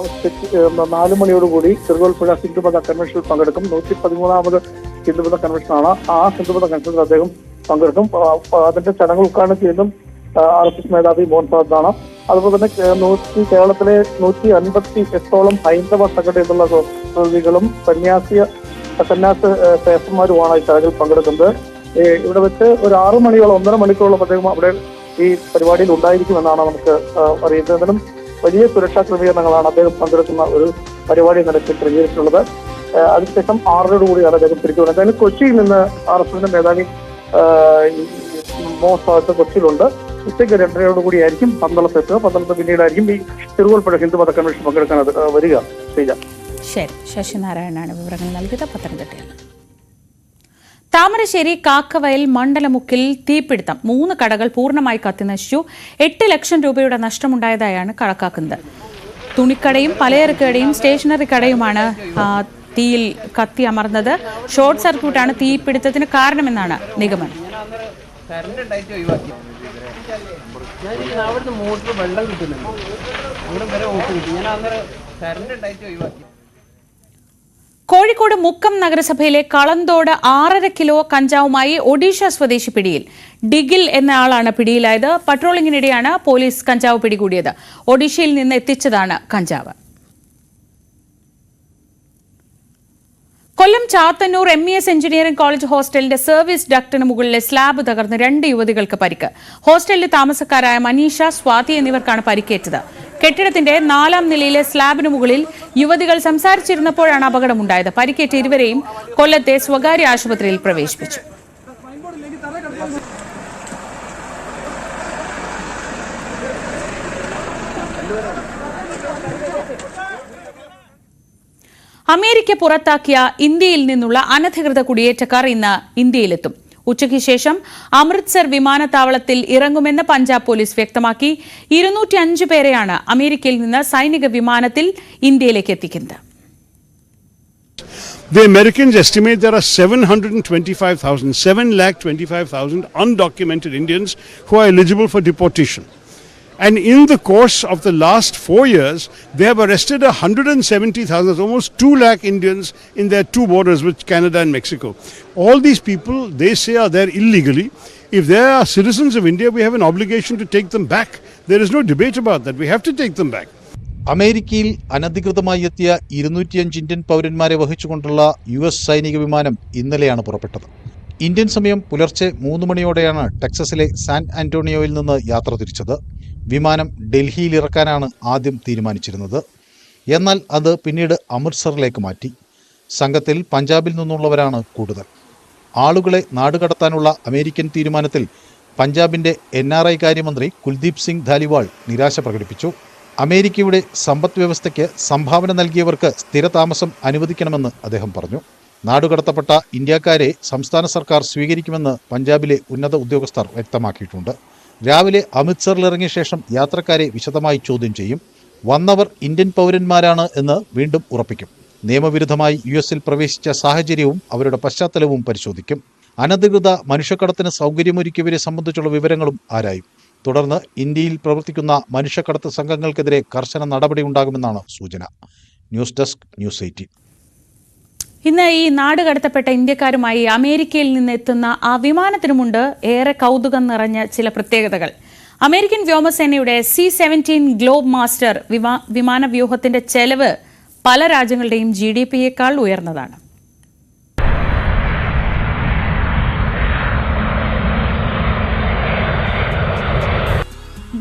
S5: ഉച്ചയ്ക്ക് 4 മണിയോടുകൂടി ചെറുകോൽപ്പുഴ ഹിന്ദുമത കൺവെൻഷനിൽ പങ്കെടുക്കും. 113ാമത് ഹിന്ദുമത കൺവെൻഷനാണ്. ആ ഹിന്ദുമത കൺവെൻഷനിൽ അദ്ദേഹം പങ്കെടുക്കും. അതിന്റെ ചടങ്ങ് ഉദ്ഘാടനം ചെയ്യുന്നതും RSS മേധാവി മോഹൻ ഭഗവതാണ്. അതുപോലെ തന്നെ കേരളത്തിലെ 158ഓളം ഹൈന്ദവ സംഘടനയുള്ള പ്രതിനിധികളും സന്യാസ ശേഷന്മാരുമാണ് ഈ ചടങ്ങിൽ പങ്കെടുക്കുന്നത്. ഇവിടെ വെച്ച് ഒരു 6 മണിയോളം 1.5 മണിക്കൂറോളം അദ്ദേഹം അവിടെ ഈ പരിപാടിയിൽ ഉണ്ടായിരിക്കുമെന്നാണ് നമുക്ക് അറിയുന്നത്. എന്നാലും വലിയ സുരക്ഷാ ക്രമീകരണങ്ങളാണ് അദ്ദേഹം പങ്കെടുക്കുന്ന ഒരു പരിപാടി നിലയ്ക്ക് ക്രമീകരിച്ചിട്ടുള്ളത്. അതിനുശേഷം 6:30 അദ്ദേഹം തിരിച്ചു വരുന്നത്. എന്തായാലും കൊച്ചിയിൽ നിന്ന് RSSന്റെ മേധാവി മോഹൻ ഭഗവത് കൊച്ചിയിലുണ്ട്. ഉച്ചയ്ക്ക് 2:30 ആയിരിക്കും പന്തളത്തെത്തുക. പന്തളത്ത് പിന്നീടായിരിക്കും ഈ ചെറുകോൽപ്പുഴ ഹിന്ദുമത കൺവെൻഷൻ പങ്കെടുക്കാൻ വരിക.
S1: ശരി, ശശിനാരായണനാണ് വിവരങ്ങൾ നൽകിയത് പത്തനംതിട്ടയിൽ. താമരശ്ശേരി കാക്കവയൽ മണ്ഡലമുക്കിൽ തീപിടുത്തം. 3 കടകൾ പൂർണ്ണമായി കത്തിനശിച്ചു. 8 ലക്ഷം രൂപയുടെ നഷ്ടമുണ്ടായതായാണ് കണക്കാക്കുന്നത്. തുണിക്കടയും പലചരക്കടയും സ്റ്റേഷനറി കടയുമാണ് തീയിൽ കത്തി അമർന്നത്. ഷോർട്ട് സർക്യൂട്ടാണ് തീപിടുത്തത്തിന് കാരണമെന്നാണ് നിഗമനം. കോഴിക്കോട് മുക്കം നഗരസഭയിലെ കളന്തോട് 6.5 കിലോ കഞ്ചാവുമായി ഒഡീഷ സ്വദേശി പിടിയിൽ. ഡിഗിൽ എന്ന ആളാണ് പിടിയിലായത്. പട്രോളിംഗിനിടെയാണ് പോലീസ് കഞ്ചാവ് പിടികൂടിയത്. ഒഡീഷയിൽ നിന്ന് എത്തിച്ചതാണ് കഞ്ചാവ്. Kollam Chathannoor MES engineering college ഹോസ്റ്റലിന്റെ സർവീസ് ഡക്ടിന് മുകളിലെ സ്ലാബ് തകർന്ന് 2 യുവതികൾക്ക് പരിക്ക്. ഹോസ്റ്റലിലെ താമസക്കാരായ മനീഷ, സ്വാതി എന്നിവർക്കാണ് പരിക്കേറ്റത്. കെട്ടിടത്തിന്റെ 4ാം നിലയിലെ സ്ലാബിന് മുകളിൽ യുവതികൾ സംസാരിച്ചിരുന്നപ്പോഴാണ് അപകടമുണ്ടായത്. പരിക്കേറ്റ ഇരുവരെയും കൊല്ലത്തെ സ്വകാര്യ ആശുപത്രിയിൽ പ്രവേശിപ്പിച്ചു. അമേരിക്ക പുറത്താക്കിയ ഇന്ത്യയിൽ നിന്നുള്ള അനധികൃത കുടിയേറ്റക്കാർ ഇന്ന് ഇന്ത്യയിലെത്തും. ഉച്ചയ്ക്ക് ശേഷം അമൃത്സർ വിമാനത്താവളത്തിൽ ഇറങ്ങുമെന്ന് പഞ്ചാബ് പോലീസ് വ്യക്തമാക്കി. 205 പേരെയാണ് അമേരിക്കയിൽ നിന്ന് സൈനിക വിമാനത്തിൽ ഇന്ത്യയിലേക്ക് എത്തിക്കുന്നത്.
S21: The Americans estimate there are 725,000 undocumented Indians who are eligible for deportation. And in the course of the last 4 years, they have arrested 170,000, almost 2 lakh Indians in their 2 borders with Canada and Mexico. All these people, they say, are there illegally. If they are citizens of India, we have an obligation to take them back. There is no debate about that. We have to take them back.
S14: അമേരിക്കയിൽ അനധികൃതമായി എത്തിയ 205 Indian പൗരന്മാരെ വഹിച്ചുകൊണ്ടുള്ള US സൈനിക വിമാനം ഇന്നലെയാണ് പുറപ്പെട്ടത്. Indian സമയം പുലർച്ചെ 3 മണിയോടെയാണ് ടെക്സസിലെ സാൻ ആന്റോണിയോയിൽ നിന്ന് യാത്ര തിരിച്ചത്. വിമാനം ഡൽഹിയിൽ ഇറക്കാനാണ് ആദ്യം തീരുമാനിച്ചിരുന്നത്. എന്നാൽ അത് പിന്നീട് അമൃത്സറിലേക്ക് മാറ്റി. സംഘത്തിൽ പഞ്ചാബിൽ നിന്നുള്ളവരാണ് കൂടുതൽ. ആളുകളെ നാടുകടത്താനുള്ള അമേരിക്കൻ തീരുമാനത്തിൽ പഞ്ചാബിന്റെ NRI കാര്യമന്ത്രി കുൽദീപ് സിംഗ് ധാലിവാൾ നിരാശ പ്രകടിപ്പിച്ചു. അമേരിക്കയുടെ സമ്പദ് വ്യവസ്ഥയ്ക്ക് സംഭാവന നൽകിയവർക്ക് സ്ഥിരതാമസം അനുവദിക്കണമെന്ന് അദ്ദേഹം പറഞ്ഞു. നാടുകടത്തപ്പെട്ട ഇന്ത്യക്കാരെ സംസ്ഥാന സർക്കാർ സ്വീകരിക്കുമെന്ന് പഞ്ചാബിലെ ഉന്നത ഉദ്യോഗസ്ഥർ വ്യക്തമാക്കിയിട്ടുണ്ട്. രാവിലെ അമൃത്സറിലിറങ്ങിയ ശേഷം യാത്രക്കാരെ വിശദമായി ചോദ്യം ചെയ്യും. വന്നവർ ഇന്ത്യൻ പൗരന്മാരാണ് എന്ന് വീണ്ടും ഉറപ്പിക്കും. നിയമവിരുദ്ധമായി US-ൽ പ്രവേശിച്ച സാഹചര്യവും അവരുടെ പശ്ചാത്തലവും പരിശോധിക്കും. അനധികൃത മനുഷ്യക്കടത്തിന് സൗകര്യമൊരുക്കിയവരെ സംബന്ധിച്ചുള്ള വിവരങ്ങളും ആരായും. തുടർന്ന് ഇന്ത്യയിൽ പ്രവർത്തിക്കുന്ന മനുഷ്യക്കടത്ത് സംഘങ്ങൾക്കെതിരെ കർശന നടപടിയുണ്ടാകുമെന്നാണ് സൂചന. News desk, news 18.
S1: ഇന്ന് ഈ നാട് കടത്തപ്പെട്ട ഇന്ത്യക്കാരുമായി അമേരിക്കയിൽ നിന്ന് എത്തുന്ന ആ വിമാനത്തിനുമുണ്ട് ഏറെ കൗതുകം നിറഞ്ഞ ചില പ്രത്യേകതകൾ. അമേരിക്കൻ വ്യോമസേനയുടെ C-17 ഗ്ലോബ് മാസ്റ്റർ വിമാന വ്യൂഹത്തിന്റെ ചെലവ് പല രാജ്യങ്ങളുടെയും GDP-യേക്കാൾ ഉയർന്നതാണ്.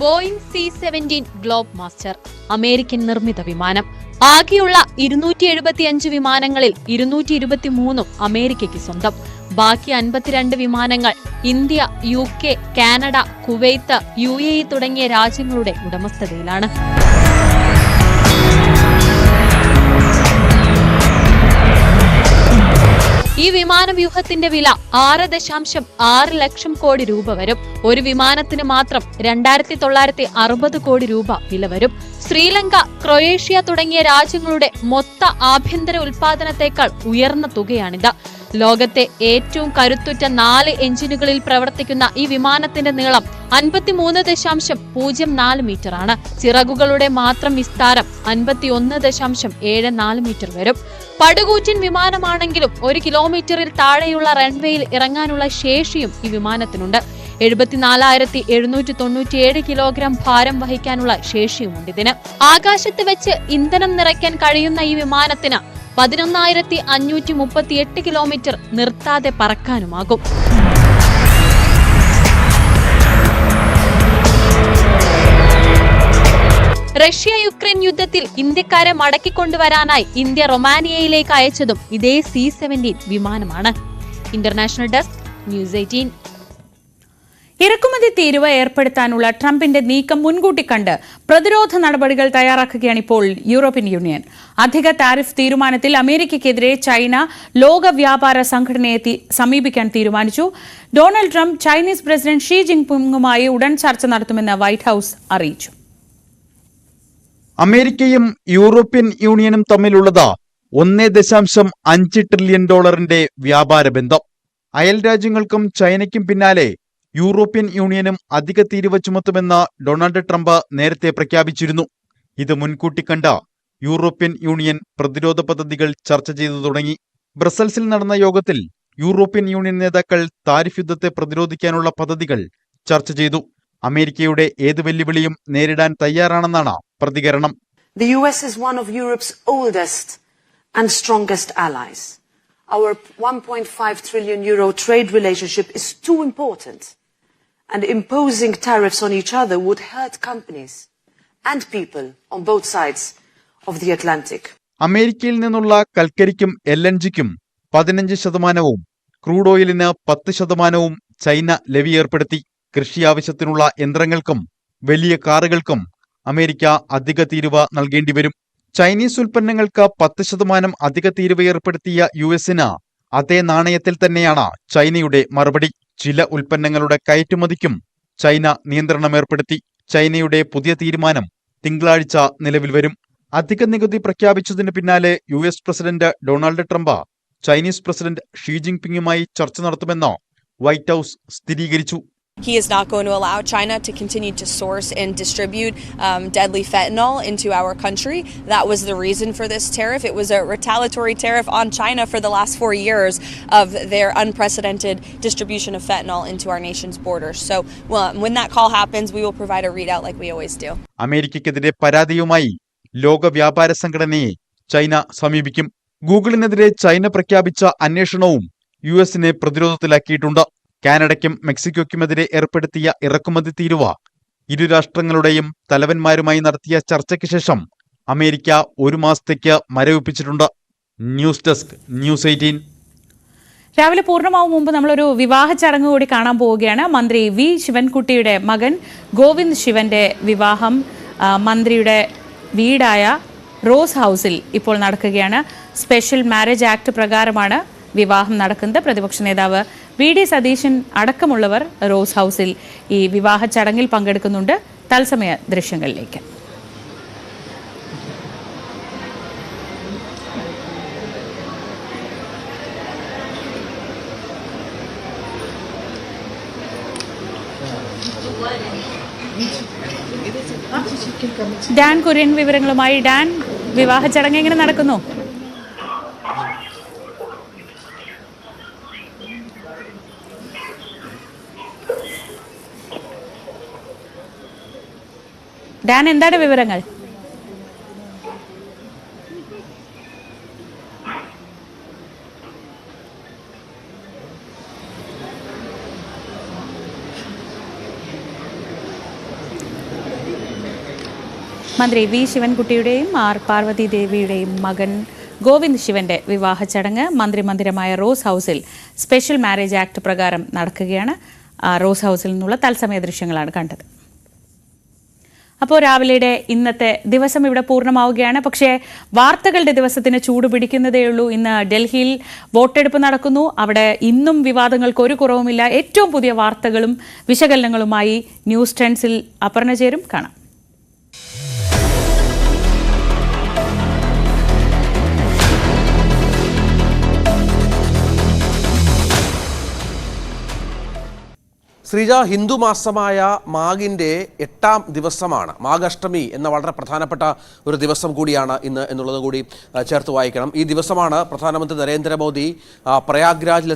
S18: Boeing C-17 globe master American നിർമ്മിത വിമാനം. ആകെയുള്ള 275 വിമാനങ്ങളിൽ 223 അമേരിക്കയ്ക്ക് സ്വന്തം. ബാക്കി 52 വിമാനങ്ങൾ India, UK, Canada, Kuwait, UAE തുടങ്ങിയ രാജ്യങ്ങളുടെ ഉടമസ്ഥതയിലാണ്. ഈ വിമാനവ്യൂഹത്തിന്റെ വില 6.6 ലക്ഷം കോടി രൂപ വരും. ഒരു വിമാനത്തിന് മാത്രം 2,960 കോടി രൂപ വില വരും. ശ്രീലങ്ക, ക്രൊയേഷ്യ തുടങ്ങിയ രാജ്യങ്ങളുടെ മൊത്ത ആഭ്യന്തര ഉൽപാദനത്തെക്കാൾ ഉയർന്ന തുകയാണിത്. ലോകത്തെ ഏറ്റവും കരുത്തുറ്റ 4 എഞ്ചിനുകളിൽ പ്രവർത്തിക്കുന്ന ഈ വിമാനത്തിന്റെ നീളം 53.04 മീറ്ററാണ്. ചിറകുകളുടെ മാത്രം വിസ്താരം 51.74 മീറ്റർ വരും. പടുകൂറ്റൻ വിമാനമാണെങ്കിലും 1 കിലോമീറ്ററിൽ താഴെയുള്ള റൺവേയിൽ ഇറങ്ങാനുള്ള ശേഷിയും ഈ വിമാനത്തിനുണ്ട്. 74,797 കിലോഗ്രാം ഭാരം വഹിക്കാനുള്ള ശേഷിയുമുണ്ട് ഇതിന്. ആകാശത്ത് വെച്ച് ഇന്ധനം നിറയ്ക്കാൻ കഴിയുന്ന ഈ വിമാനത്തിന് 11,538 കിലോമീറ്റർ നിർത്താതെ പറക്കാനുമാകും. റഷ്യ യുക്രൈൻ യുദ്ധത്തിൽ ഇന്ത്യക്കാരെ മടക്കിക്കൊണ്ടുവരാനായി ഇന്ത്യ റൊമാനിയയിലേക്ക് അയച്ചതും ഇതേ C-17 വിമാനമാണ്. International desk, news 18.
S1: ഇറക്കുമതി തീരുവ ഏർപ്പെടുത്താനുള്ള ട്രംപിന്റെ നീക്കം മുൻകൂട്ടി കണ്ട് പ്രതിരോധ നടപടികൾ തയ്യാറാക്കുകയാണ് ഇപ്പോൾ യൂറോപ്യൻ യൂണിയൻ. അധിക താരിഫ് തീരുമാനത്തിൽ അമേരിക്കയ്ക്കെതിരെ ചൈന ലോക വ്യാപാര സംഘടനയെ സമീപിക്കാൻ തീരുമാനിച്ചു. Donald Trump Chinese president Xi ജിൻപിങ്ങുമായി ഉടൻ ചർച്ച നടത്തുമെന്ന് വൈറ്റ് ഹൌസ് അറിയിച്ചു.
S14: അമേരിക്കയും യൂറോപ്യൻ യൂണിയനും തമ്മിലുള്ളത് $1.5 ട്രില്യൺ വ്യാപാര ബന്ധം. അയൽ രാജ്യങ്ങൾക്കും ചൈനയ്ക്കും പിന്നാലെ യൂറോപ്യൻ യൂണിയനും അധിക തീരുവ ചുമത്തുമെന്ന് ഡൊണാൾഡ് ട്രംപ് നേരത്തെ പ്രഖ്യാപിച്ചിരുന്നു. ഇത് മുൻകൂട്ടി കണ്ട യൂറോപ്യൻ യൂണിയൻ പ്രതിരോധ പദ്ധതികൾ ചർച്ച ചെയ്തു തുടങ്ങി. ബ്രസൽസിൽ നടന്ന യോഗത്തിൽ യൂറോപ്യൻ യൂണിയൻ നേതാക്കൾ താരിഫ് യുദ്ധത്തെ പ്രതിരോധിക്കാനുള്ള പദ്ധതികൾ ചർച്ച ചെയ്തു. അമേരിക്കയുടെ ഏത് വെല്ലുവിളിയും നേരിടാൻ തയ്യാറാണെന്നാണ് പ്രതികരണം.
S2: The US is one of Europe's oldest and strongest allies. Our €1.5 trillion trade relationship is too important, and imposing tariffs on each other would hurt companies and people on both sides of the Atlantic.
S14: അമേരിക്കയിൽ നിന്നുള്ള കൽക്കരിക്കും LNGക്കും 15%, crude ഓയിലിന് 10% China levy ഏർപ്പെടുത്തി. കൃഷി ആവശ്യത്തിനുള്ള യന്ത്രങ്ങൾക്കും വലിയ കാറുകൾക്കും America അധിക തീരുവ നൽകേണ്ടിവരും. Chinese ഉൽപ്പന്നങ്ങൾക്ക് 10% അധിക തീരുവ ഏർപ്പെടുത്തിയ US-ന് അതേ നാണയത്തിൽ തന്നെയാണ് ചൈനയുടെ മറുപടി. ചില ഉൽപ്പന്നങ്ങളുടെ കയറ്റുമതിക്കും ചൈന നിയന്ത്രണം ഏർപ്പെടുത്തി. ചൈനയുടെ പുതിയ തീരുമാനം തിങ്കളാഴ്ച നിലവിൽ വരും. അധിക നികുതി പ്രഖ്യാപിച്ചതിന് പിന്നാലെ US president Donald Trump Chinese president Xi ജിൻപിങ്ങുമായി ചർച്ച നടത്തുമെന്ന് വൈറ്റ് ഹൌസ് സ്ഥിരീകരിച്ചു.
S22: He is not going to allow China to continue to source and distribute deadly fentanyl into our country. That was the reason for this tariff. It was a retaliatory tariff on China for the last 4 years of their unprecedented distribution of fentanyl into our nation's borders. So when that call happens, we will provide a readout like we always do.
S14: അമേരിക്കയ്ക്കെതിരെ പരാതിയുമായി ലോക വ്യാപാര സംഘടനയെ China സമീപിക്കും. ഗൂഗിളിനെതിരെ China പ്രഖ്യാപിച്ച അന്വേഷണവും US-നെ പ്രതിരോധത്തിലാക്കിയിട്ടുണ്ട്. കാനഡയ്ക്കും മെക്സിക്കോയ്ക്കുമെതിരെ ഏർപ്പെടുത്തിയ ഇറക്കുമതി തീരുവ ഇരു രാഷ്ട്രങ്ങളുടെയും തലവന്മാരുമായി നടത്തിയ ചർച്ചയ്ക്ക് ശേഷം അമേരിക്ക 1 മാസത്തേക്ക് മരവിപ്പിച്ചിട്ടുണ്ട്. News desk news 18.
S1: രാവിലെ പൂർണ്ണമാവും മുമ്പ് നമ്മളൊരു വിവാഹ ചടങ്ങ് കൂടി കാണാൻ പോവുകയാണ്. മന്ത്രി വി ശിവൻകുട്ടിയുടെ മകൻ ഗോവിന്ദ് ശിവന്റെ വിവാഹം മന്ത്രിയുടെ വീടായ റോസ് ഹൗസിൽ ഇപ്പോൾ നടക്കുകയാണ്. സ്പെഷ്യൽ മാരേജ് ആക്ട് പ്രകാരമാണ് വിവാഹം നടക്കുന്നത്. പ്രതിപക്ഷ നേതാവ് VD സതീശൻ അടക്കമുള്ളവർ റോസ് ഹൗസിൽ ഈ വിവാഹ ചടങ്ങിൽ പങ്കെടുക്കുന്നുണ്ട്. തത്സമയ ദൃശ്യങ്ങളിലേക്ക്. ഡാൻ കുര്യൻ വിവരങ്ങളുമായി. ഡാൻ, വിവാഹ ചടങ്ങ് എങ്ങനെ നടക്കുന്നു? ഡാൻ, എന്താണ് വിവരങ്ങൾ? മന്ത്രി വി ശിവൻകുട്ടിയുടെയും ആർ പാർവതി ദേവിയുടെയും മകൻ ഗോവിന്ദ് ശിവന്റെ വിവാഹ ചടങ്ങ് മന്ത്രിമന്ദിരമായ റോസ് ഹൗസിൽ സ്പെഷ്യൽ മാരേജ് ആക്ട് പ്രകാരം നടക്കുകയാണ്. റോസ് ഹൗസിൽ നിന്നുള്ള തത്സമയ ദൃശ്യങ്ങളാണ് കണ്ടത്. അപ്പോൾ രാവിലെയുടെ ഇന്നത്തെ ദിവസം ഇവിടെ പൂർണ്ണമാവുകയാണ്. പക്ഷേ വാർത്തകളുടെ ദിവസത്തിന് ചൂട് പിടിക്കുന്നതേയുള്ളൂ. ഇന്ന് ഡൽഹിയിൽ വോട്ടെടുപ്പ് നടക്കുന്നു. അവിടെ ഇന്നും വിവാദങ്ങൾക്ക് ഒരു കുറവുമില്ല. ഏറ്റവും പുതിയ വാർത്തകളും വിശകലനങ്ങളുമായി ന്യൂസ് ട്രെൻഡ്സിൽ അപർണ ചേരും. കാണാം.
S20: ശ്രീജ, ഹിന്ദു മാസമായ മാഘിൻ്റെ 8ാം ദിവസമാണ്. മാഘാഷ്ടമി എന്ന വളരെ പ്രധാനപ്പെട്ട ഒരു ദിവസം കൂടിയാണ് ഇന്ന് എന്നുള്ളത് കൂടി ചേർത്ത് വായിക്കണം. ഈ ദിവസമാണ് പ്രധാനമന്ത്രി നരേന്ദ്രമോദി പ്രയാഗ്രാജിലെത്തുന്നത്.